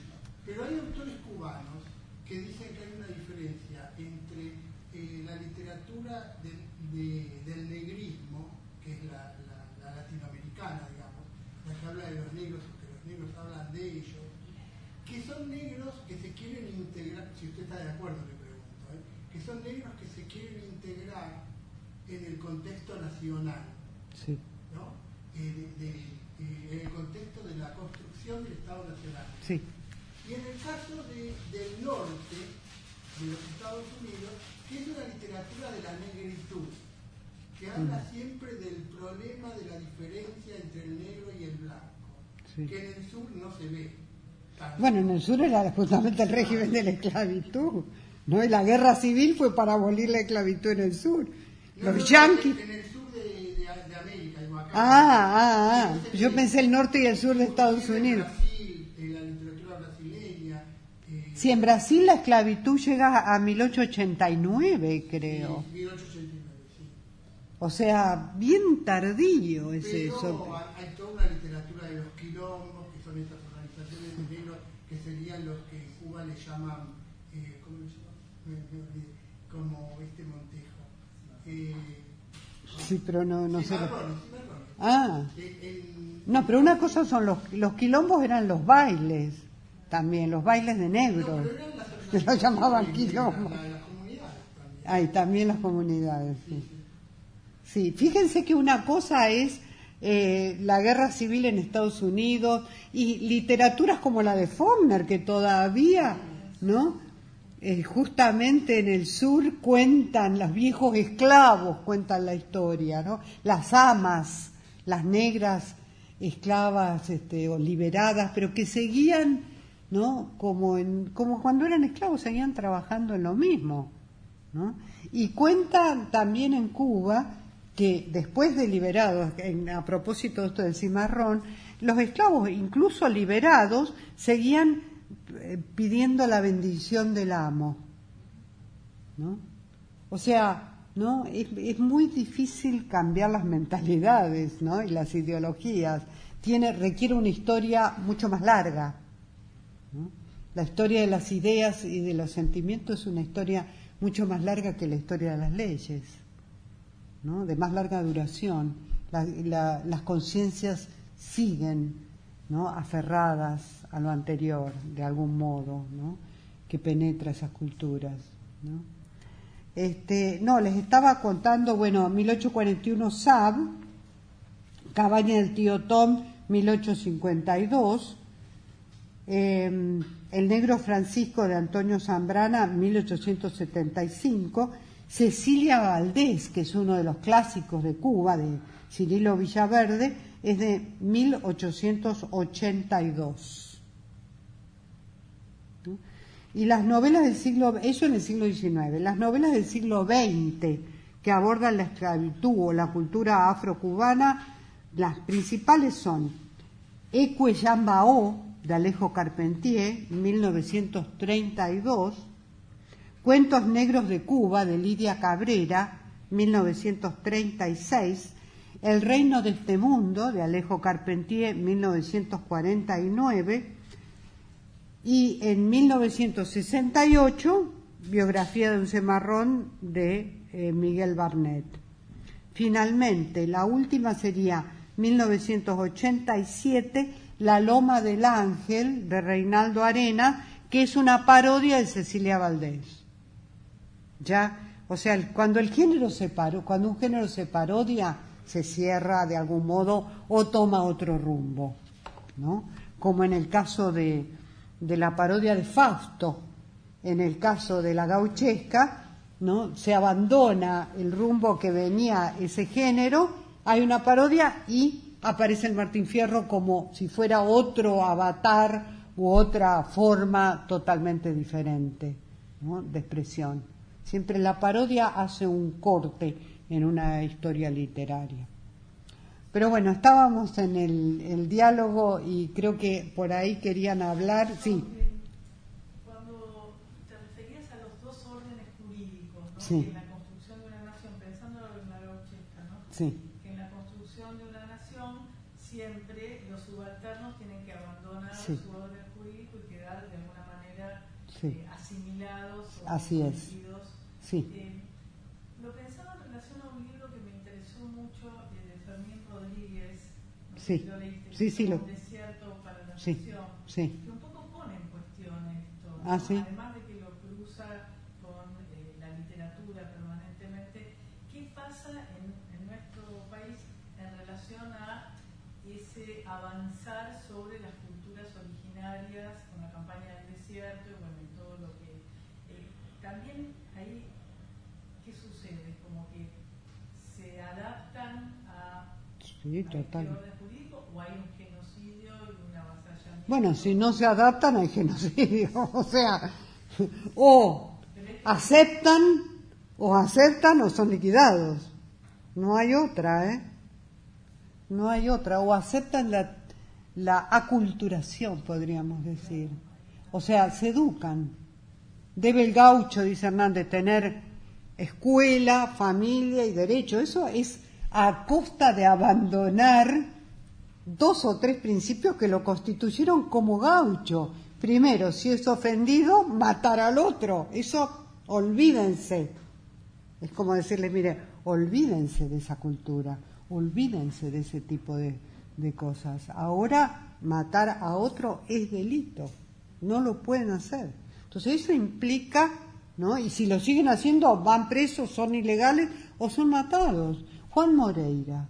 Pero hay autores cubanos que dicen que hay una diferencia entre la literatura del negrismo, que es la latinoamericana, digamos, la que habla de los negros, que los negros hablan de ellos, que son negros que se quieren integrar, si usted está de acuerdo le pregunto, que son negros que se quieren integrar en el contexto nacional, Sí. ¿no? En el contexto de la construcción del Estado Nacional. Sí. Y en el caso del norte de los Estados Unidos, que es una literatura de la negritud, que habla siempre del problema de la diferencia entre el negro y el blanco, Sí. que en el sur no se ve. Bueno, en el sur era justamente el régimen de la esclavitud, ¿no? Y la guerra civil fue para abolir la esclavitud en el sur. Los yanquis... En el sur de América, digo, acá. Yo pensé el norte y el sur de Estados En Unidos. Brasil, la literatura brasileña. Sí, en Brasil la esclavitud llega a 1889, creo. 1889, sí. O sea, bien tardío es Pero eso. hay toda una literatura de los quilombos, que son estas organizaciones de negros, que serían los que en Cuba le llaman, ¿cómo le llaman? Me olvidé, como Montejo. Sí, pero no sé. Cimarrones. Ah, no, pero una cosa son los quilombos, eran los bailes, también, los bailes de negros. Que lo llamaban quilombos. Las comunidades también. Ay, también las comunidades, sí. Sí, fíjense que una cosa es la guerra civil en Estados Unidos y literaturas como la de Faulkner, que todavía, ¿no? Justamente en el sur cuentan, los viejos esclavos cuentan la historia, ¿no? Las amas, las negras esclavas o liberadas, pero que seguían, ¿no? Como cuando eran esclavos, seguían trabajando en lo mismo, ¿no? Y cuentan también en Cuba que después de liberados, a propósito de esto del cimarrón, los esclavos, incluso liberados, seguían pidiendo la bendición del amo, ¿no? O sea, ¿no? Es muy difícil cambiar las mentalidades, ¿no? Y las ideologías. Requiere una historia mucho más larga, ¿no? La historia de las ideas y de los sentimientos es una historia mucho más larga que la historia de las leyes, ¿no? De más larga duración. Las conciencias siguen, ¿no? Aferradas a lo anterior, de algún modo, ¿no? Que penetra esas culturas, ¿no? Les estaba contando, 1841 Sab, Cabaña del tío Tom, 1852, El negro Francisco de Antonio Zambrana, 1875, Cecilia Valdés, que es uno de los clásicos de Cuba, de Cirilo Villaverde, es de 1882. ¿No? Y las novelas del siglo, eso en el siglo XIX, las novelas del siglo XX que abordan la esclavitud o la cultura afrocubana, las principales son Eque Yambao, de Alejo Carpentier, 1932, Cuentos negros de Cuba, de Lidia Cabrera, 1936, El reino de este mundo, de Alejo Carpentier, 1949, y en 1968, Biografía de un cimarrón, de Miguel Barnett. Finalmente, la última sería 1987, La loma del ángel, de Reinaldo Arena, que es una parodia de Cecilia Valdés. Ya, o sea, cuando un género se parodia, se cierra de algún modo o toma otro rumbo, ¿no? Como en el caso de la parodia de Fausto, en el caso de la gauchesca, ¿no? Se abandona el rumbo que venía ese género, hay una parodia y aparece el Martín Fierro como si fuera otro avatar u otra forma totalmente diferente, ¿no? De expresión. Siempre la parodia hace un corte en una historia literaria. Pero bueno, estábamos en el diálogo y creo que por ahí querían hablar. Sí. Cuando te referías a los dos órdenes jurídicos, ¿no? Sí. Que en la construcción de una nación, pensando en la gauchesca, ¿no? Sí. Que en la construcción de una nación siempre los subalternos tienen que abandonar Sí. su orden jurídico y quedar de alguna manera Sí. asimilados o Así es. sometidos. Sí. Lo pensaba en relación a un libro que me interesó mucho, de Fermín Rodríguez, no sé Sí. si lo leíste, Sí, Un desierto para la Sí. nación, Sí. que un poco pone en cuestión esto, ¿no? Ah, sí. Además de que lo cruza con la literatura permanentemente. ¿Qué pasa en nuestro país en relación a ese avanzar sobre las culturas originarias con la campaña del desierto y bueno, y todo lo que también ahí, ¿qué sucede? Como que se adaptan a Sí, este total. orden jurídico, o hay un genocidio y un avasallamiento Bueno, si no se adaptan hay genocidio, o sea, o aceptan o son liquidados. No hay otra, ¿eh? No hay otra. O aceptan la aculturación, podríamos decir. O sea, se educan. Debe el gaucho, dice Hernández, tener escuela, familia y derecho. Eso es a costa de abandonar 2 o 3 principios que lo constituyeron como gaucho. Primero, si es ofendido, matar al otro. Eso, olvídense. Es como decirles, mire, olvídense de esa cultura, olvídense de ese tipo de cosas. Ahora, matar a otro es delito, no lo pueden hacer. Entonces, eso implica, ¿no? Y si lo siguen haciendo, van presos, son ilegales o son matados. Juan Moreira.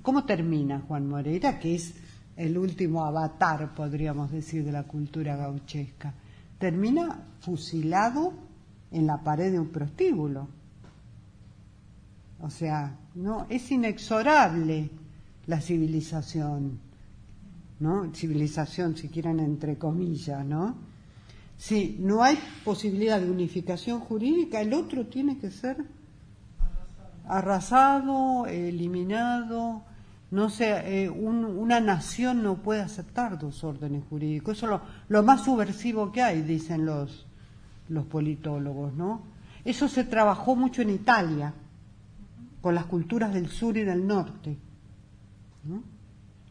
¿Cómo termina Juan Moreira? Que es el último avatar, podríamos decir, de la cultura gauchesca. Termina fusilado en la pared de un prostíbulo. O sea, no, es inexorable la civilización, ¿no? Civilización, si quieren, entre comillas, ¿no? Si no hay posibilidad de unificación jurídica, el otro tiene que ser arrasado, eliminado. No sé, una nación no puede aceptar 2 órdenes jurídicos. Eso es lo más subversivo que hay, dicen los politólogos, ¿no? Eso se trabajó mucho en Italia, con las culturas del sur y del norte, ¿no?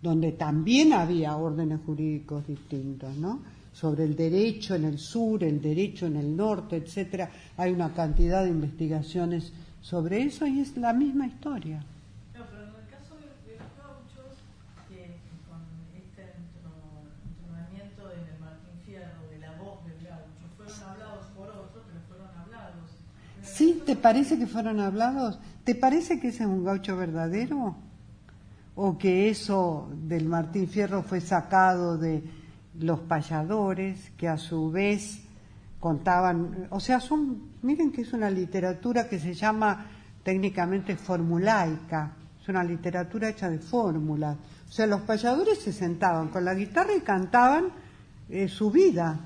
Donde también había órdenes jurídicos distintos, ¿no? Sobre el derecho en el sur, el derecho en el norte, etcétera. Hay una cantidad de investigaciones sobre eso y es la misma historia. No, pero en el caso de los gauchos, que con este entrenamiento en el Martín Fierro, de la voz del gaucho, fueron hablados por otros, pero fueron hablados. ¿Sí? ¿Te parece que fueron hablados? ¿Te parece que ese es un gaucho verdadero? ¿O que eso del Martín Fierro fue sacado de los payadores, que a su vez contaban? O sea, miren que es una literatura que se llama técnicamente formulaica, es una literatura hecha de fórmulas. O sea, los payadores se sentaban con la guitarra y cantaban su vida.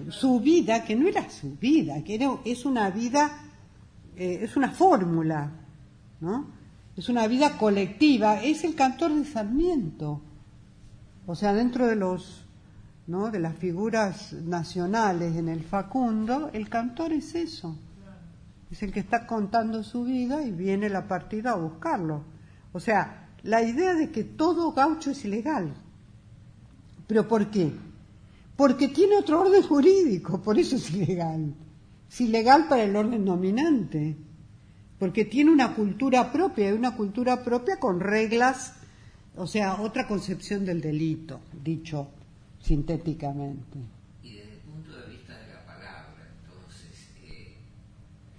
Su vida, que no era su vida, es una vida, es una fórmula, ¿no? Es una vida colectiva, es el cantor de Sarmiento. O sea, dentro de ¿no? de las figuras nacionales en el Facundo, el cantor es eso. Es el que está contando su vida y viene la partida a buscarlo. O sea, la idea de que todo gaucho es ilegal. ¿Pero por qué? Porque tiene otro orden jurídico, por eso es ilegal. Es ilegal para el orden dominante, porque tiene una cultura propia, y una cultura propia con reglas, o sea, otra concepción del delito, dicho sintéticamente. Y desde el punto de vista de la palabra, entonces,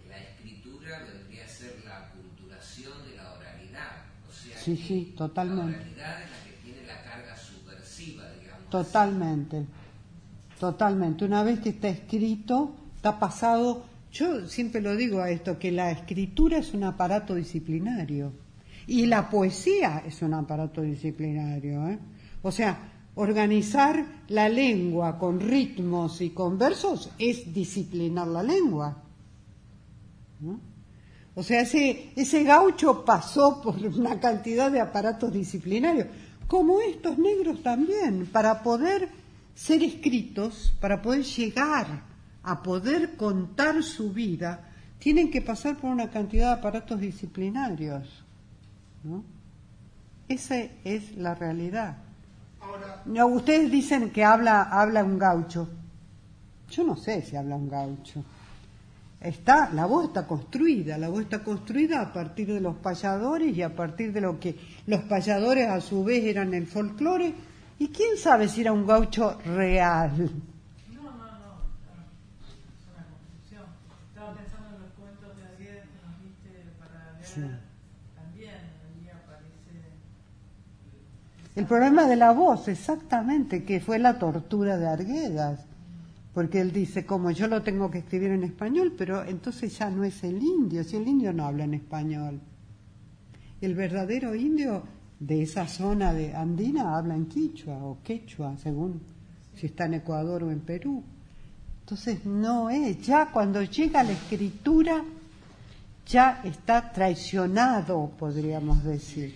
la escritura vendría a ser la aculturación de la oralidad, o sea, Sí, totalmente. La oralidad es la que tiene la carga subversiva, digamos. Totalmente. Una vez que está escrito, está pasado. Yo siempre lo digo a esto, que la escritura es un aparato disciplinario y la poesía es un aparato disciplinario, ¿eh? O sea, organizar la lengua con ritmos y con versos es disciplinar la lengua, ¿no? O sea, ese gaucho pasó por una cantidad de aparatos disciplinarios, como estos negros también, para poder ser escritos, para poder llegar a poder contar su vida, tienen que pasar por una cantidad de aparatos disciplinarios, ¿no? Esa es la realidad. Ahora, No, ustedes dicen que habla un gaucho. Yo no sé si habla un gaucho. La voz está construida a partir de los payadores y a partir de lo que los payadores a su vez eran el folclore. Y quién sabe si era un gaucho real. No, es una construcción. Estaba pensando en los cuentos de ayer que nos diste para leer. Sí. También ahí aparece. El problema de la voz, exactamente, que fue la tortura de Arguedas. Porque él dice, como yo lo tengo que escribir en español, pero entonces ya no es el indio, si el indio no habla en español. El verdadero indio de esa zona de andina hablan quichua o quechua, según si está en Ecuador o en Perú. Entonces no es, ya cuando llega la escritura ya está traicionado, podríamos decir.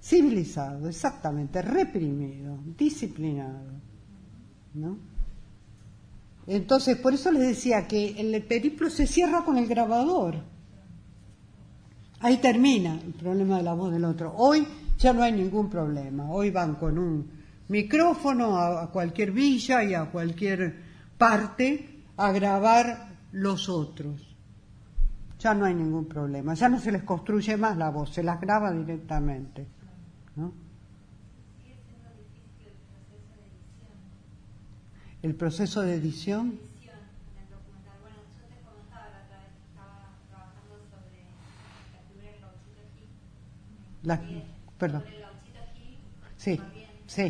Civilizado, exactamente, reprimido, disciplinado, ¿no? Entonces, por eso les decía que el periplo se cierra con el grabador. Ahí termina el problema de la voz del otro. Hoy ya no hay ningún problema. Hoy van con un micrófono a cualquier villa y a cualquier parte a grabar los otros. Ya no hay ningún problema. Ya no se les construye más la voz, se las graba directamente, ¿no? Sigue siendo difícil El proceso de edición. edición en el documental. Bueno, yo te comentaba la otra vez que estaba trabajando sobre la figura del gauchito Gil. Perdón. Sobre el gauchito Gil. Sí, Corrientes. sí.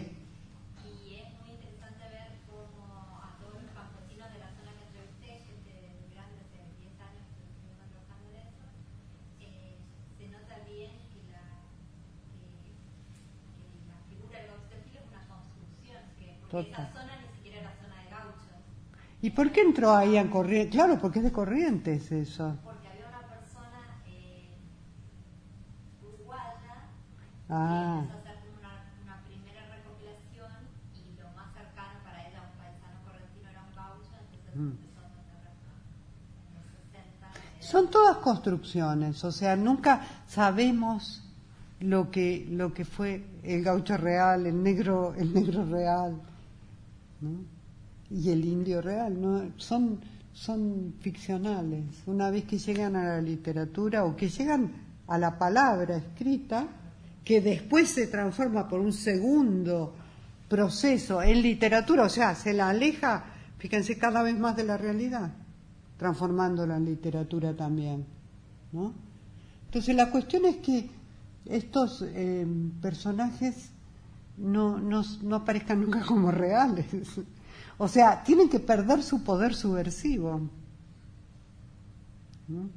Y es muy interesante ver cómo a todos los campesinos de la zona que entrevisté, gente grande de 10 años que estuvimos trabajando en eso, se nota bien que la figura del gauchito Gil es una construcción, porque esa zona ni siquiera era zona de gauchos. ¿Y por qué entró ahí en Corrientes? Claro, porque es de Corrientes eso. Porque había una persona uruguaya Ah. que empezó a hacer como una primera recopilación y lo más cercano para ella, un paisano correntino, era un gaucho, entonces empezó a meter en los 60. Son todas construcciones, o sea, nunca sabemos lo que fue el gaucho real, el negro real, ¿no? Y el indio real, ¿no? Son ficcionales. Una vez que llegan a la literatura o que llegan a la palabra escrita, que después se transforma por un segundo proceso en literatura, o sea, se la aleja, fíjense, cada vez más de la realidad, transformándola en literatura también, ¿no? Entonces la cuestión es que estos personajes no aparezcan nunca como reales. O sea, tienen que perder su poder subversivo, ¿no?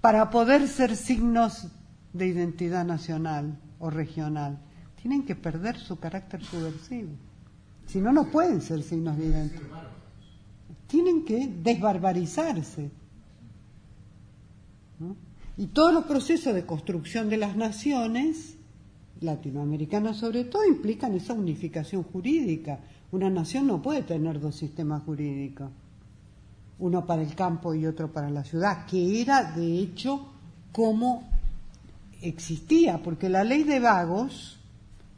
Para poder ser signos de identidad nacional o regional. Tienen que perder su carácter subversivo. Si no, no pueden ser signos de identidad. Tienen que desbarbarizarse, ¿no? Y todos los procesos de construcción de las naciones, latinoamericanas sobre todo, implican esa unificación jurídica. Una nación no puede tener dos sistemas jurídicos, uno para el campo y otro para la ciudad, que era de hecho como existía, porque la ley de vagos,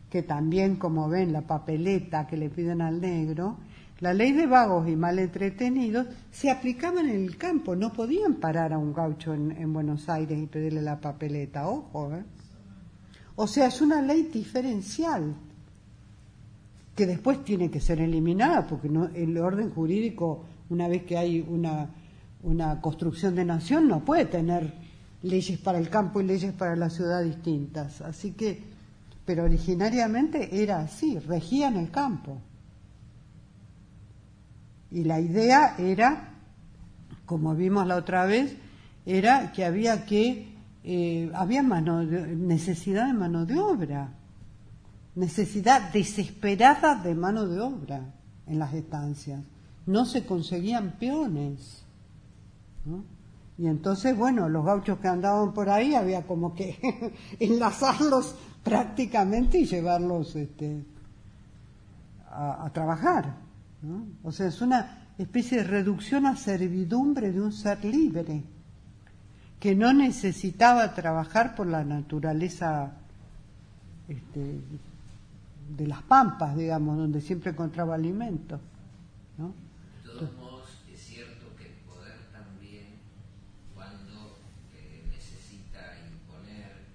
que también, como ven, la papeleta que le piden al negro, la ley de vagos y mal entretenidos se aplicaban en el campo, no podían parar a un gaucho en Buenos Aires y pedirle la papeleta, ojo, ¿eh? O sea, es una ley diferencial que después tiene que ser eliminada, porque no, el orden jurídico, una vez que hay una construcción de nación, no puede tener leyes para el campo y leyes para la ciudad distintas. Así que, pero originariamente era así, regían el campo. Y la idea era, como vimos la otra vez, era que había necesidad de mano de obra, necesidad desesperada de mano de obra en las estancias. No se conseguían peones, ¿no? Y entonces, bueno, los gauchos que andaban por ahí había como que enlazarlos prácticamente y llevarlos a trabajar, ¿no? O sea, es una especie de reducción a servidumbre de un ser libre que no necesitaba trabajar por la naturaleza de las pampas, digamos, donde siempre encontraba alimento, ¿no? De todos modos, es cierto que el poder también, cuando necesita imponer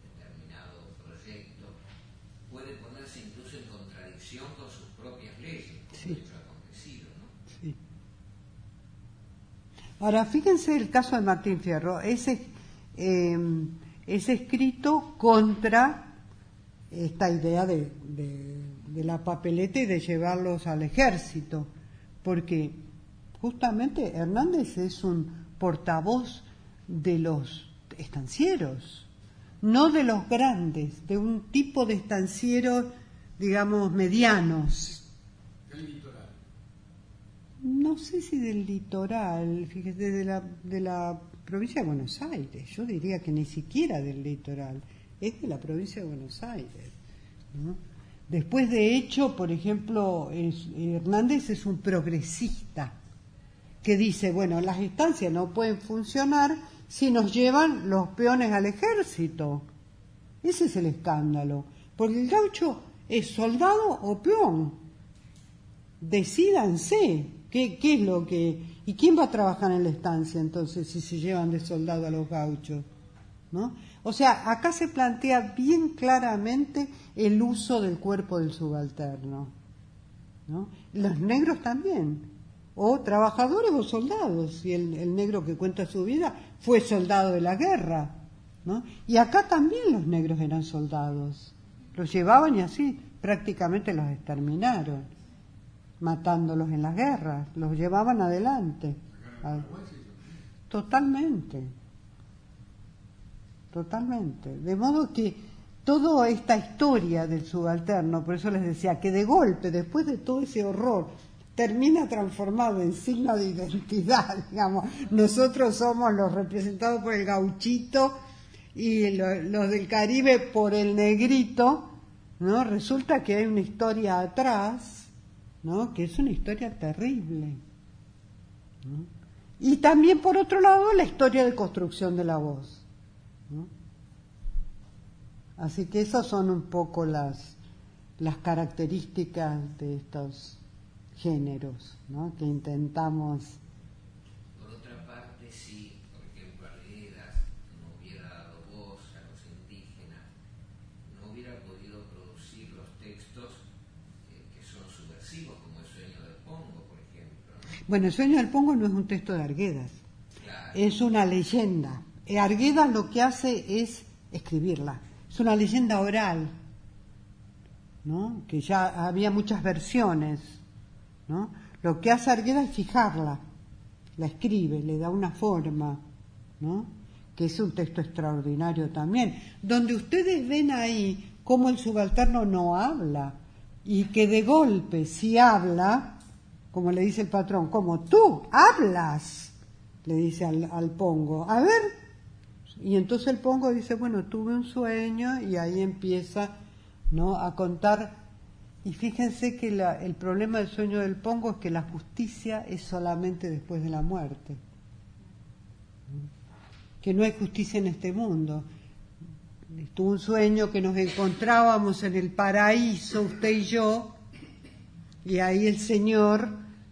determinado proyecto, puede ponerse incluso en contradicción con sus propias leyes, como Sí. de hecho ha acontecido, ¿no? Sí. Ahora, fíjense el caso de Martín Fierro. Es escrito contra esta idea de la papeleta y de llevarlos al ejército, porque justamente Hernández es un portavoz de los estancieros. no de los grandes, de un tipo de estancieros, digamos, medianos. Del litoral. No sé si del litoral, fíjese, de la provincia de Buenos Aires. Yo diría que ni siquiera del litoral, es de la provincia de Buenos Aires, ¿no? Después, de hecho, por ejemplo, Hernández es un progresista que dice, bueno, las estancias no pueden funcionar si nos llevan los peones al ejército. Ese es el escándalo, porque el gaucho es soldado o peón. Decídanse, ¿qué es lo que... ¿Y quién va a trabajar en la estancia entonces si se llevan de soldado a los gauchos? ¿No? O sea, acá se plantea bien claramente el uso del cuerpo del subalterno, ¿no? Los negros también, o trabajadores o soldados, y el negro que cuenta su vida fue soldado de la guerra, ¿no? Y acá también los negros eran soldados, los llevaban y así prácticamente los exterminaron, matándolos en las guerras, los llevaban adelante. Totalmente. Totalmente. De modo que toda esta historia del subalterno, por eso les decía que de golpe, después de todo ese horror, termina transformado en signo de identidad, digamos. Nosotros somos los representados por el gauchito y los del Caribe por el negrito, ¿no? Resulta que hay una historia atrás, ¿no? Que es una historia terrible, ¿no? Y también, por otro lado, la historia de construcción de la voz, ¿no? Así que esas son un poco las características de estos géneros, ¿no? Que intentamos. Por otra parte, si, por ejemplo, Arguedas no hubiera dado voz a los indígenas, no hubiera podido producir los textos que son subversivos, como El sueño del Pongo, por ejemplo, ¿no? Bueno, El sueño del Pongo no es un texto de Arguedas, Claro. Es una leyenda. Arguedas lo que hace es escribirla, es una leyenda oral, ¿no? Que ya había muchas versiones, ¿no? Lo que hace Arguedas es fijarla, la escribe, le da una forma, ¿no? Que es un texto extraordinario también, donde ustedes ven ahí cómo el subalterno no habla y que de golpe si habla, como le dice el patrón, como tú hablas, le dice al Pongo, a ver. Y entonces el Pongo dice, bueno, tuve un sueño, y ahí empieza, ¿no?, a contar. Y fíjense que el problema del sueño del Pongo es que la justicia es solamente después de la muerte, que no hay justicia en este mundo. Tuve un sueño que nos encontrábamos en el paraíso, usted y yo, y ahí el Señor,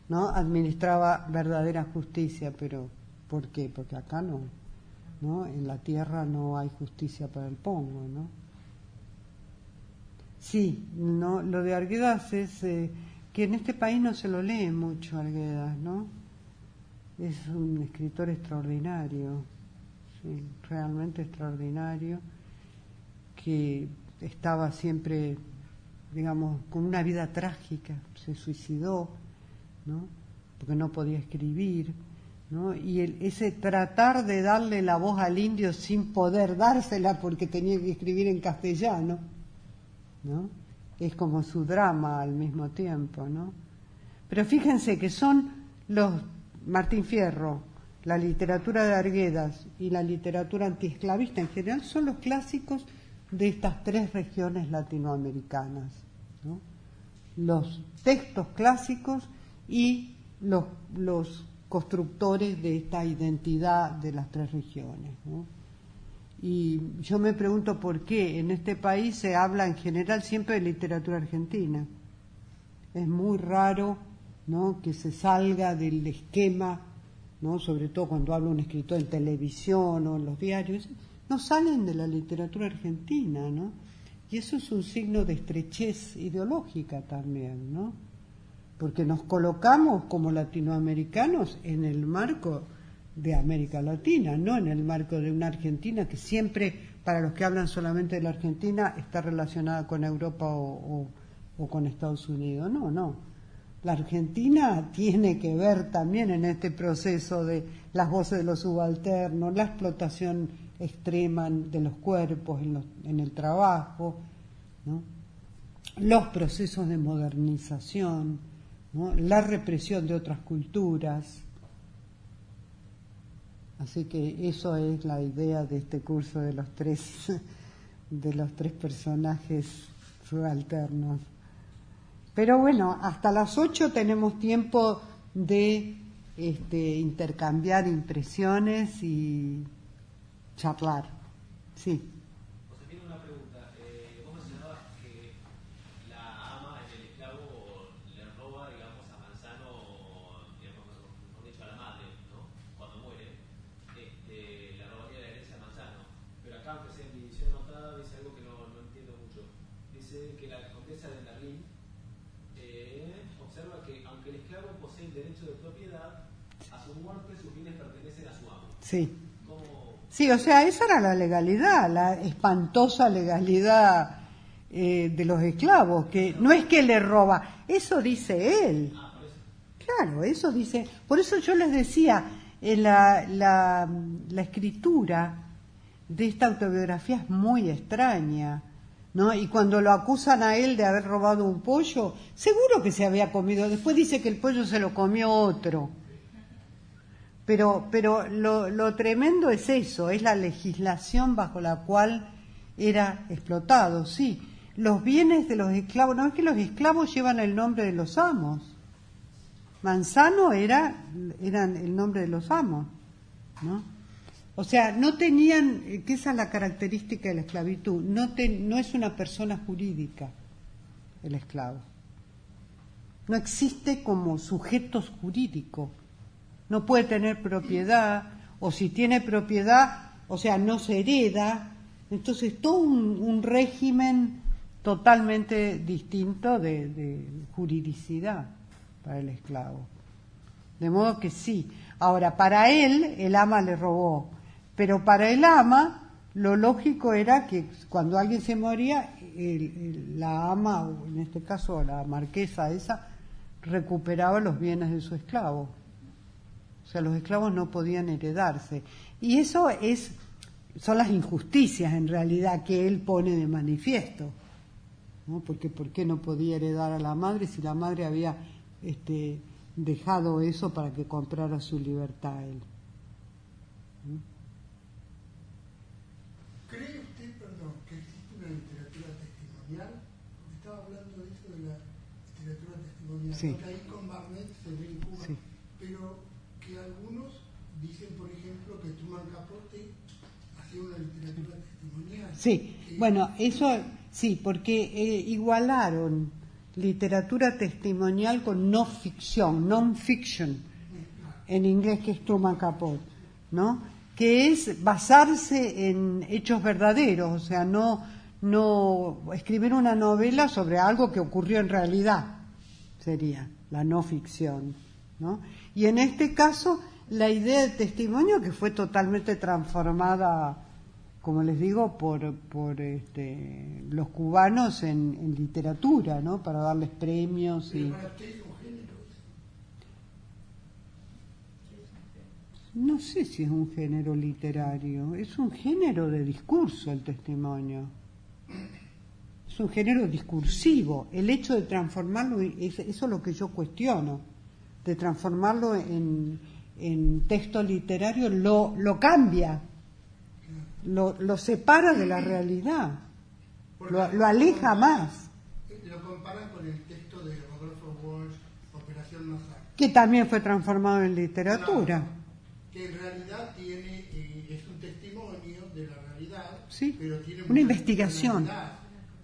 ¿no?, administraba verdadera justicia. Pero ¿por qué? Porque acá no. ¿No? En la tierra no hay justicia para el Pongo, ¿no? Sí, no, lo de Arguedas es que en este país no se lo lee mucho Arguedas, ¿no? Es un escritor extraordinario, sí, realmente extraordinario, que estaba siempre, digamos, con una vida trágica, se suicidó, ¿no? Porque no podía escribir, ¿no? Y ese tratar de darle la voz al indio sin poder dársela porque tenía que escribir en castellano, ¿no? Es como su drama al mismo tiempo, ¿no? Pero fíjense que son los Martín Fierro, la literatura de Arguedas y la literatura antiesclavista en general son los clásicos de estas tres regiones latinoamericanas, ¿no? Los textos clásicos y los constructores de esta identidad de las tres regiones, ¿no? Y yo me pregunto por qué en este país se habla en general siempre de literatura argentina. Es muy raro, ¿no?, que se salga del esquema, ¿no?, sobre todo cuando habla un escritor en televisión o en los diarios, no salen de la literatura argentina, ¿no? Y eso es un signo de estrechez ideológica también, ¿no? Porque nos colocamos como latinoamericanos en el marco de América Latina, no en el marco de una Argentina que siempre, para los que hablan solamente de la Argentina, está relacionada con Europa o con Estados Unidos. No, no. La Argentina tiene que ver también en este proceso de las voces de los subalternos, la explotación extrema de los cuerpos en el trabajo, ¿no? Los procesos de modernización, ¿no? La represión de otras culturas. Así que eso es la idea de este curso de los tres personajes subalternos. Pero bueno, hasta las 8 tenemos tiempo de intercambiar impresiones y charlar. Sí. Josefina, una pregunta. Vos mencionabas que la ama en el esclavo le roba, digamos, a Manzano, digamos, mejor dicho, a la madre, ¿no? Cuando muere, le robaría la herencia a Manzano. Pero acá, aunque sea en mi edición anotada, dice algo que no entiendo mucho. Dice que la condesa de Merlín observa que, aunque el esclavo posee el derecho de propiedad, a su muerte sus bienes pertenecen a su amo. Sí. Sí, o sea, esa era la legalidad, la espantosa legalidad de los esclavos, que no es que le roba, eso dice él. Claro, eso dice. Por eso yo les decía, la escritura de esta autobiografía es muy extraña, ¿no? Y cuando lo acusan a él de haber robado un pollo, seguro que se había comido. Después dice que el pollo se lo comió otro. Pero lo tremendo es eso, es la legislación bajo la cual era explotado, sí. Los bienes de los esclavos, no es que los esclavos llevan el nombre de los amos. Manzano eran el nombre de los amos, ¿no? O sea, no tenían, que esa es la característica de la esclavitud, no es una persona jurídica el esclavo. No existe como sujeto jurídico. No puede tener propiedad, o si tiene propiedad, o sea, no se hereda. Entonces, todo un régimen totalmente distinto de juridicidad para el esclavo. De modo que sí. Ahora, para él, el ama le robó, pero para el ama, lo lógico era que cuando alguien se moría, la ama, o en este caso la marquesa esa, recuperaba los bienes de su esclavo. O sea, los esclavos no podían heredarse. Y eso son las injusticias, en realidad, que él pone de manifiesto, ¿no? Porque ¿por qué no podía heredar a la madre si la madre había dejado eso para que comprara su libertad él? ¿Mm? ¿Cree usted, perdón, que existe una literatura testimonial? Porque estaba hablando de eso de la literatura testimonial. Sí. Porque ahí con Barnett se ve en Cuba. Sí. Pero que algunos dicen, por ejemplo, que Truman Capote hacía una literatura testimonial. Sí, bueno, eso sí, porque igualaron literatura testimonial con no ficción, non-fiction, en inglés, que es Truman Capote, ¿no? Que es basarse en hechos verdaderos, o sea, no escribir una novela sobre algo que ocurrió en realidad, sería la no ficción, ¿no? Y en este caso, la idea de testimonio, que fue totalmente transformada, como les digo, por los cubanos en literatura, ¿no? Para darles premios. Pero y para usted es un género. no sé si es un género literario, es un género de discurso el testimonio. Es un género discursivo. El hecho de transformarlo, eso es lo que yo cuestiono, de transformarlo en texto literario, lo cambia, lo separa de la realidad, lo aleja más. Lo comparan con el texto de Rodolfo Walsh, Operación Masacre. Que también fue transformado en literatura. No, que en realidad es un testimonio de la realidad, Sí, pero tiene una investigación.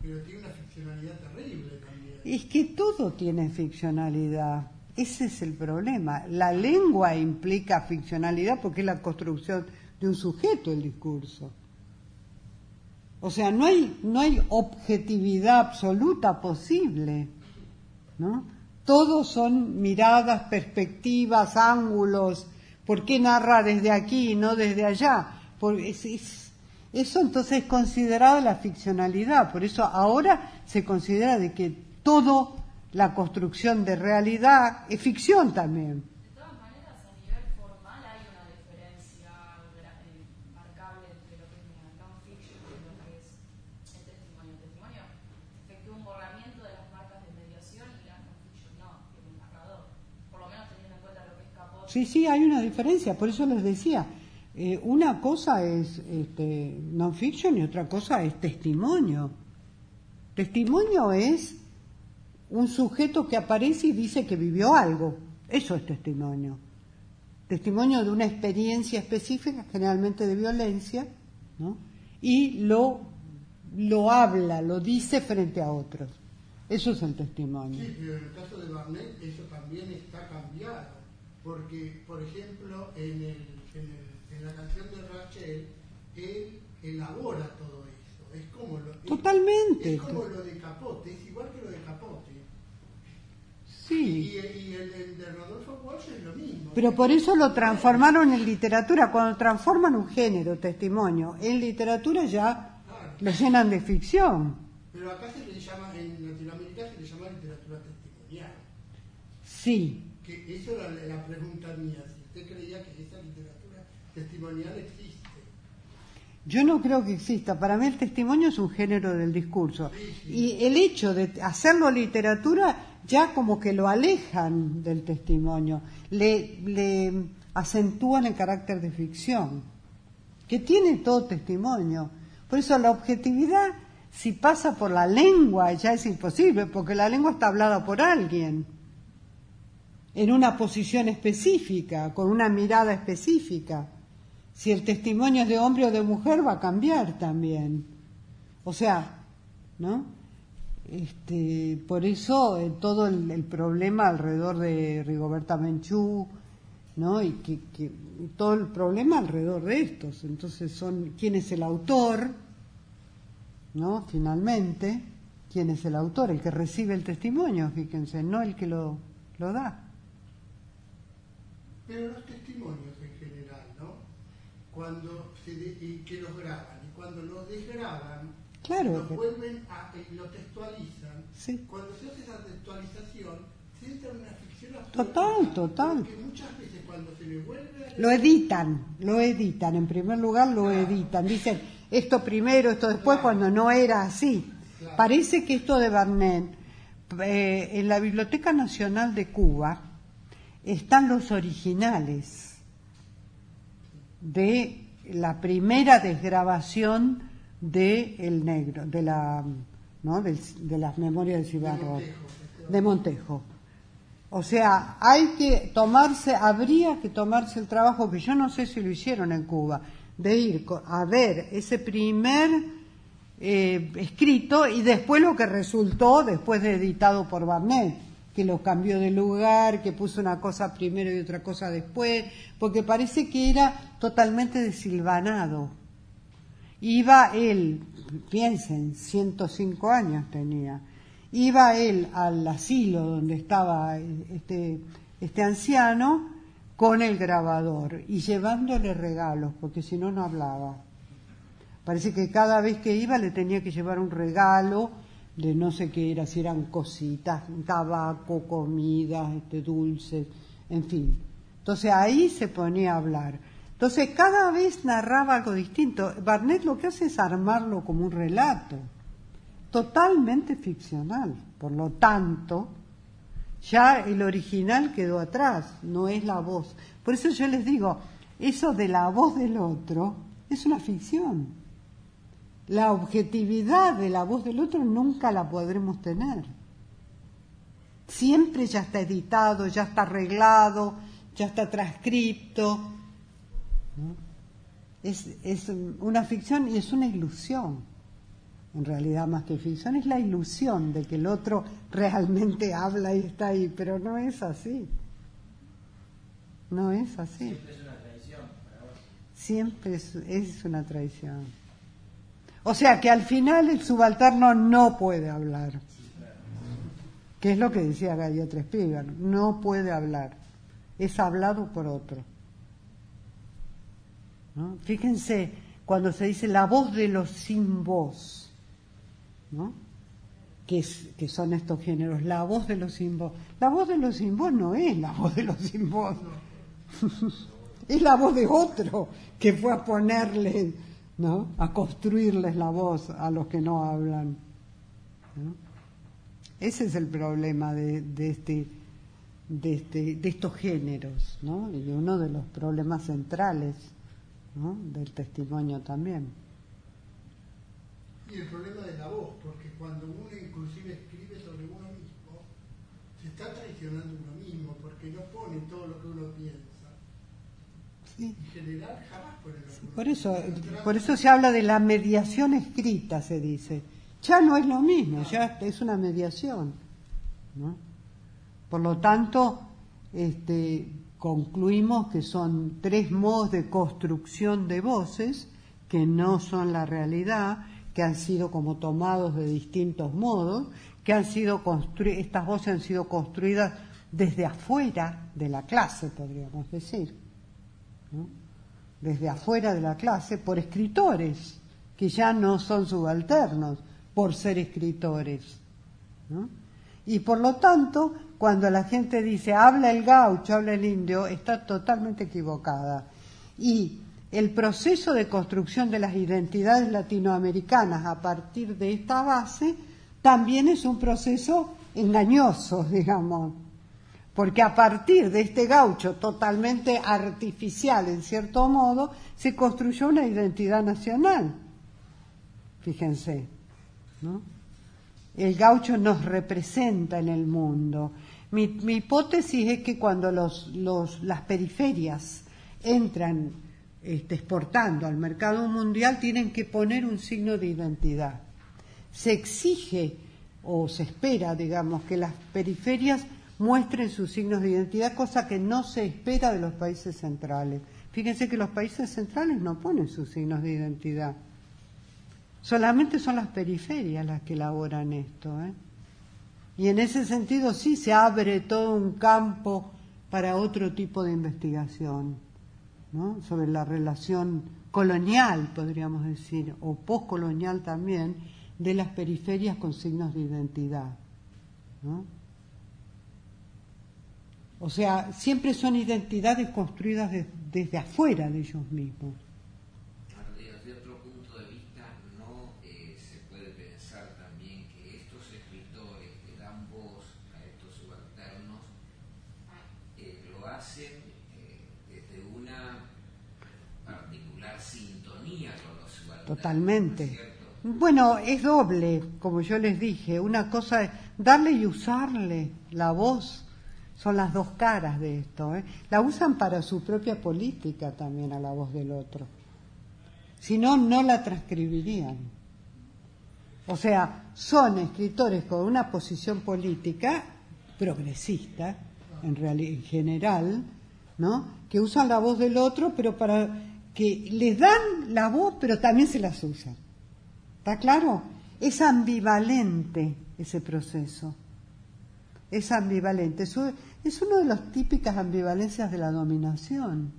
Pero tiene una ficcionalidad terrible también. Es que todo tiene ficcionalidad. Ese es el problema. La lengua implica ficcionalidad porque es la construcción de un sujeto, el discurso. O sea, no hay objetividad absoluta posible, ¿no? Todos son miradas, perspectivas, ángulos. ¿Por qué narra desde aquí y no desde allá? Eso entonces es considerado la ficcionalidad. Por eso ahora se considera de que todo la construcción de realidad es ficción también. De todas maneras, a nivel formal hay una diferencia marcable entre lo Sí, hay una diferencia, por eso les decía, una cosa es non-fiction y otra cosa es testimonio. Testimonio es un sujeto que aparece y dice que vivió algo, eso es testimonio. Testimonio de una experiencia específica, generalmente de violencia, ¿no? Y lo habla, lo dice frente a otros. Eso es el testimonio. Sí, pero en el caso de Barnett eso también está cambiado, porque, por ejemplo, en la canción de Rachel, él elabora todo eso. Es como Totalmente. Es como lo de Capote, es igual que lo de Capote. Sí. Y el de Rodolfo Walsh es lo mismo. Pero por eso lo transformaron en literatura. Cuando transforman un género, testimonio, en literatura ya lo llenan de ficción. Pero acá se le llama, en Latinoamérica se le llama literatura testimonial. Sí. Que eso era la pregunta mía, si usted creía que esa literatura testimonial existe. Yo no creo que exista. Para mí el testimonio es un género del discurso. Sí. Y el hecho de hacerlo literatura ya como que lo alejan del testimonio, le acentúan el carácter de ficción, que tiene todo testimonio. Por eso la objetividad, si pasa por la lengua, ya es imposible, porque la lengua está hablada por alguien, en una posición específica, con una mirada específica. Si el testimonio es de hombre o de mujer, va a cambiar también. O sea, ¿no? Por eso todo el problema alrededor de Rigoberta Menchú, ¿no? Y que todo el problema alrededor de estos. Entonces son quién es el autor, ¿no? Finalmente, quién es el autor, el que recibe el testimonio, fíjense, no el que lo da. Pero los testimonios en general, ¿no? Cuando que los graban y cuando los desgraban, claro, los vuelven y lo textualizan. Sí. Cuando se hace esa textualización, se entra en una ficción absoluta. Total. Porque muchas veces cuando se le vuelve a... Lo editan, en primer lugar lo editan. Dicen esto primero, esto después, cuando no era así. Claro. Parece que esto de Barnett, en la Biblioteca Nacional de Cuba, están los originales de la primera desgrabación de El Negro, de las memorias de Cibarro, de Montejo. O sea, habría que tomarse el trabajo, que yo no sé si lo hicieron en Cuba, de ir a ver ese primer escrito y después lo que resultó después de editado por Barnett, que lo cambió de lugar, que puso una cosa primero y otra cosa después, porque parece que era totalmente desilvanado. Iba él, piensen, 105 años tenía, iba él al asilo donde estaba este anciano con el grabador y llevándole regalos, porque si no, no hablaba. Parece que cada vez que iba le tenía que llevar un regalo de no sé qué era, si eran cositas, tabaco, comida, dulces, en fin. Entonces ahí se ponía a hablar. Entonces cada vez narraba algo distinto. Barnett lo que hace es armarlo como un relato, totalmente ficcional. Por lo tanto, ya el original quedó atrás, no es la voz. Por eso yo les digo, eso de la voz del otro es una ficción. La objetividad de la voz del otro nunca la podremos tener. Siempre ya está editado, ya está arreglado, ya está transcripto, ¿no? Es una ficción y es una ilusión. En realidad, más que ficción, es la ilusión de que el otro realmente habla y está ahí, pero no es así. No es así. Siempre es una traición para vos. Siempre es una traición. O sea que al final el subalterno no puede hablar. Que es lo que decía Gayatri Spivak, no puede hablar. Es hablado por otro. ¿No? Fíjense, cuando se dice la voz de los sin voz, ¿no? Que son estos géneros, la voz de los sin voz. La voz de los sin voz no es la voz de los sin voz. Es la voz de otro que fue a ponerle, ¿no? A construirles la voz a los que no hablan, ¿no? Ese es el problema de de estos géneros, ¿no? Y uno de los problemas centrales, ¿no?, del testimonio también. Y el problema de la voz, porque cuando uno inclusive escribe sobre uno mismo, se está traicionando uno mismo, porque no pone todo lo que uno piensa. Sí. En general jamás pone lo que uno Por eso se habla de la mediación escrita, se dice. Ya no es lo mismo, ya es una mediación, ¿no? Por lo tanto, concluimos que son 3 modos de construcción de voces que no son la realidad, que han sido como tomados de distintos modos, que han sido estas voces han sido construidas desde afuera de la clase, podríamos decir, ¿no? Desde afuera de la clase, por escritores que ya no son subalternos por ser escritores, ¿no? Y por lo tanto, cuando la gente dice habla el gaucho, habla el indio, está totalmente equivocada. Y el proceso de construcción de las identidades latinoamericanas a partir de esta base también es un proceso engañoso, digamos, porque a partir de este gaucho totalmente artificial, en cierto modo, se construyó una identidad nacional. Fíjense, ¿no? El gaucho nos representa en el mundo. Mi hipótesis es que cuando las periferias entran exportando al mercado mundial, tienen que poner un signo de identidad. Se exige o se espera, digamos, que las periferias muestren sus signos de identidad, cosa que no se espera de los países centrales. Fíjense que los países centrales no ponen sus signos de identidad. Solamente son las periferias las que elaboran esto, ¿eh? Y en ese sentido sí se abre todo un campo para otro tipo de investigación, ¿no? Sobre la relación colonial, podríamos decir, o postcolonial también, de las periferias con signos de identidad, ¿no? O sea, siempre son identidades construidas desde afuera de ellos mismos. Desde otro punto de vista, ¿no se puede pensar también que estos escritores que dan voz a estos subalternos lo hacen desde una particular sintonía con los subalternos? Totalmente. ¿No es cierto? Bueno, es doble, como yo les dije. Una cosa es darle y usarle la voz. Son las dos caras de esto, ¿eh? La usan para su propia política también a la voz del otro. Si no, no la transcribirían. O sea, son escritores con una posición política progresista, en general, ¿no? Que usan la voz del otro, pero para que les dan la voz, pero también se las usan. ¿Está claro? Es ambivalente ese proceso. Es ambivalente. Es una de las típicas ambivalencias de la dominación,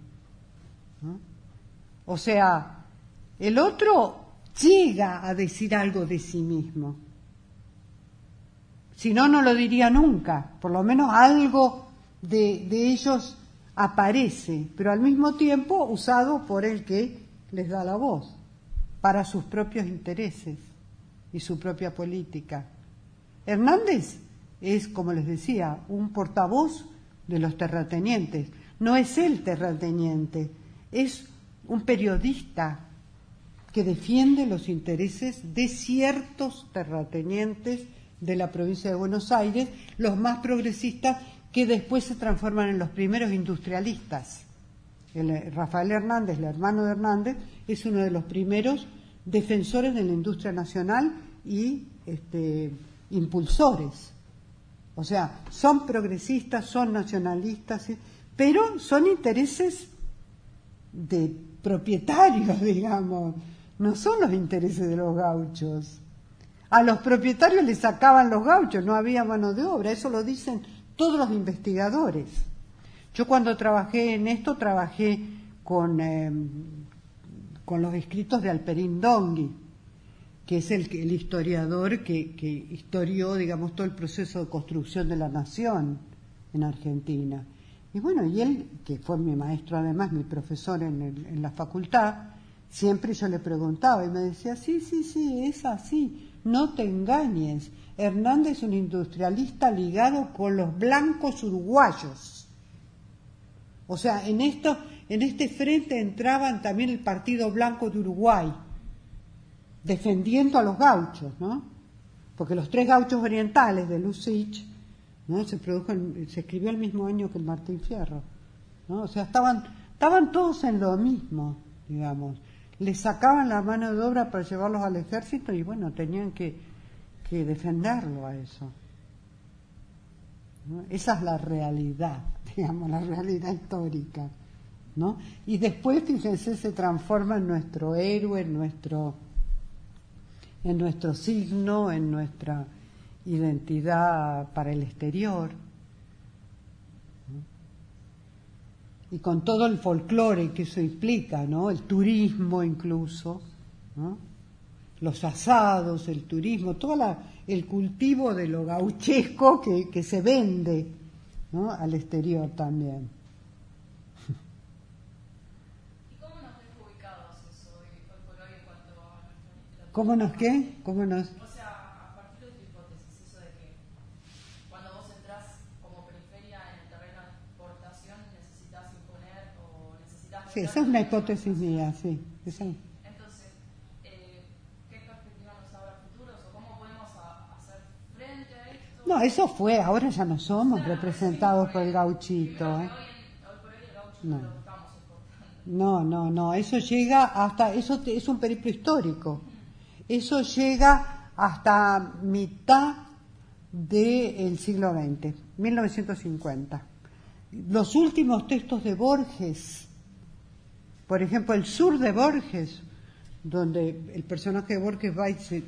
¿no? O sea, el otro llega a decir algo de sí mismo. Si no, no lo diría nunca. Por lo menos algo de ellos aparece, pero al mismo tiempo usado por el que les da la voz, para sus propios intereses y su propia política. Hernández es, como les decía, un portavoz de los terratenientes. No es el terrateniente, es un periodista que defiende los intereses de ciertos terratenientes de la provincia de Buenos Aires, los más progresistas, que después se transforman en los primeros industrialistas. Rafael Hernández, el hermano de Hernández, es uno de los primeros defensores de la industria nacional y impulsores. O sea, son progresistas, son nacionalistas, ¿sí? Pero son intereses de propietarios, digamos, no son los intereses de los gauchos. A los propietarios les sacaban los gauchos, no había mano de obra, eso lo dicen todos los investigadores. Yo cuando trabajé en esto, trabajé con los escritos de Alperín Dongui, que es el historiador que historió, digamos, todo el proceso de construcción de la nación en Argentina. Y bueno, y él, que fue mi maestro además, mi profesor en la facultad, siempre yo le preguntaba y me decía, sí, es así. no te engañes. Hernández es un industrialista ligado con los blancos uruguayos. O sea, en este frente entraban también el Partido Blanco de Uruguay, defendiendo a los gauchos, ¿no? Porque los 3 gauchos orientales de Lussich, ¿no? se escribió el mismo año que el Martín Fierro, ¿no? O sea, estaban todos en lo mismo, digamos. Les sacaban la mano de obra para llevarlos al ejército y bueno, tenían que defenderlo a eso, ¿no? Esa es la realidad, digamos, la realidad histórica, ¿no? Y después, fíjense, se transforma en nuestro héroe, en nuestro signo, en nuestra identidad para el exterior, ¿no? Y con todo el folclore que eso implica, ¿no? El turismo incluso, ¿no? Los asados, el turismo, todo el cultivo de lo gauchesco que se vende, ¿no? Al exterior también. ¿Y cómo nos ves ubicados eso hoy por hoy en cuanto a nuestra literatura? ¿Cómo nos qué? ¿Cómo nos...? O sea, a partir de tu hipótesis, eso de que cuando vos entrás como periferia en el terreno de exportación necesitas imponer o necesitas... Sí, esa es una hipótesis mía, sí. Esa... Entonces, ¿qué perspectiva nos abre a futuros o cómo podemos hacer frente a esto? No, eso fue, ahora ya no somos representados por el gauchito, ¿eh? Hoy por hoy el gaucho no lo estamos exportando. No, eso llega hasta, eso es un periplo histórico, eso llega hasta mitad del siglo XX, 1950. Los últimos textos de Borges, por ejemplo, el sur de Borges, donde el personaje de Borges va y se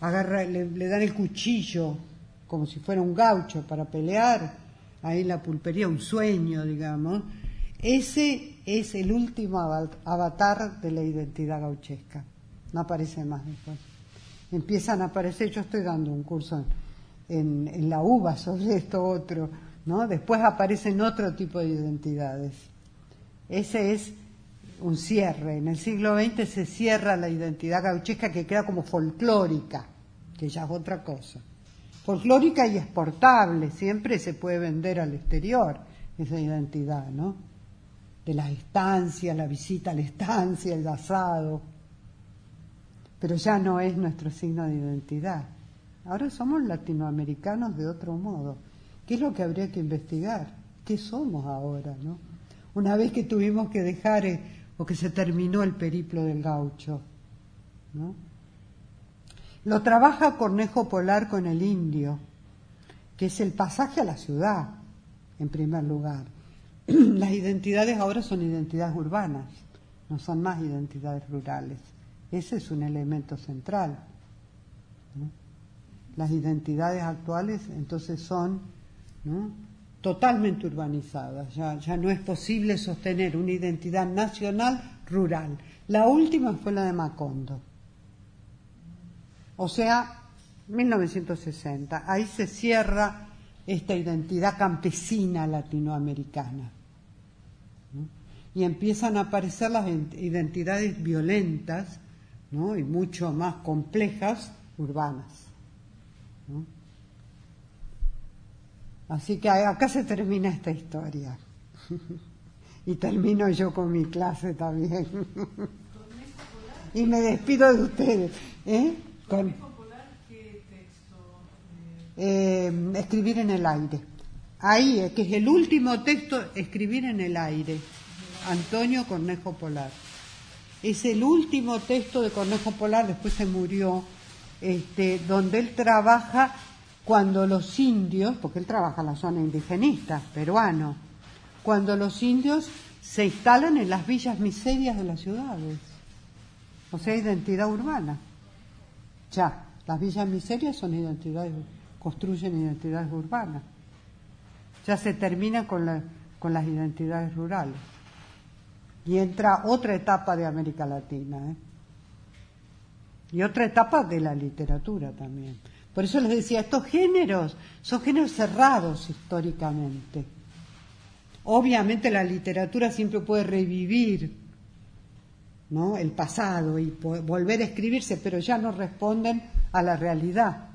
agarra, le dan el cuchillo, como si fuera un gaucho para pelear, ahí en la pulpería, un sueño, digamos. Ese es el último avatar de la identidad gauchesca. No aparece más después. Empiezan a aparecer, yo estoy dando un curso en la UBA sobre esto otro, ¿no? Después aparecen otro tipo de identidades. Ese es un cierre. En el siglo XX se cierra la identidad gauchesca que queda como folclórica, que ya es otra cosa. Folclórica y exportable, siempre se puede vender al exterior esa identidad, ¿no? De las estancias, la visita a la estancia, el asado, pero ya no es nuestro signo de identidad. Ahora somos latinoamericanos de otro modo. ¿Qué es lo que habría que investigar? ¿Qué somos ahora, no? Una vez que tuvimos que dejar o que se terminó el periplo del gaucho, ¿no? Lo trabaja Cornejo Polar con el indio, que es el pasaje a la ciudad, en primer lugar. Las identidades ahora son identidades urbanas, no son más identidades rurales. Ese es un elemento central, ¿no? Las identidades actuales entonces son, ¿no?, totalmente urbanizadas. Ya no es posible sostener una identidad nacional rural. La última fue la de Macondo. O sea, 1960. Ahí se cierra esta identidad campesina latinoamericana, ¿no? Y empiezan a aparecer las identidades violentas, ¿no?, y mucho más complejas, urbanas, ¿no? Así que acá se termina esta historia. Y termino yo con mi clase también. Y me despido de ustedes. Cornejo Polar, ¿qué texto? Escribir en el aire. Ahí, que es el último texto, Escribir en el aire. Antonio Cornejo Polar. Es el último texto de Cornejo Polar, después se murió, donde él trabaja cuando los indios, porque él trabaja en la zona indigenista, peruano, cuando los indios se instalan en las villas miserias de las ciudades. O sea, identidad urbana. Ya, las villas miserias son identidades, construyen identidades urbanas. Ya se termina con las identidades rurales. Y entra otra etapa de América Latina, y otra etapa de la literatura también. Por eso les decía, estos géneros son géneros cerrados históricamente. Obviamente la literatura siempre puede revivir, ¿no?, el pasado y volver a escribirse, pero ya no responden a la realidad.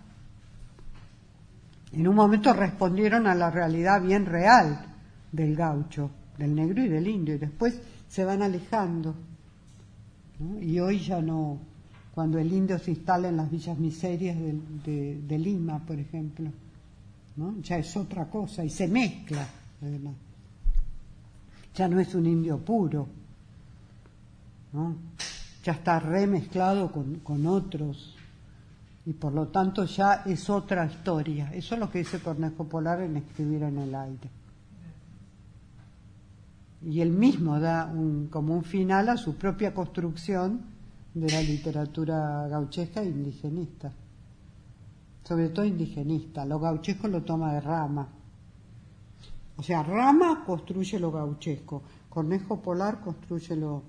En un momento respondieron a la realidad bien real del gaucho, del negro y del indio, y después se van alejando, ¿no? Y hoy ya no, cuando el indio se instala en las villas miserias de Lima, por ejemplo, ¿no? Ya es otra cosa y se mezcla, además. Ya no es un indio puro, ¿no? Ya está remezclado con otros, y por lo tanto ya es otra historia. Eso es lo que dice Cornejo Polar en Escribir en el aire. Y él mismo da como un final a su propia construcción de la literatura gauchesca e indigenista. Sobre todo indigenista. Lo gauchesco lo toma de Rama. O sea, Rama construye lo gauchesco, Cornejo Polar construye lo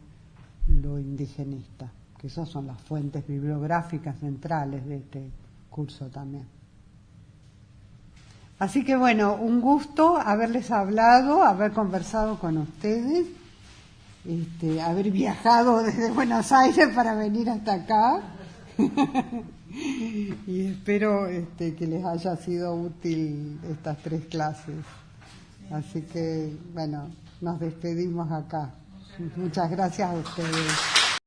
indigenista, que esas son las fuentes bibliográficas centrales de este curso también. Así que bueno, un gusto haberles hablado, haber conversado con ustedes, haber viajado desde Buenos Aires para venir hasta acá. Y espero que les haya sido útil estas 3 clases. Así que bueno, nos despedimos acá. Muchas gracias a ustedes.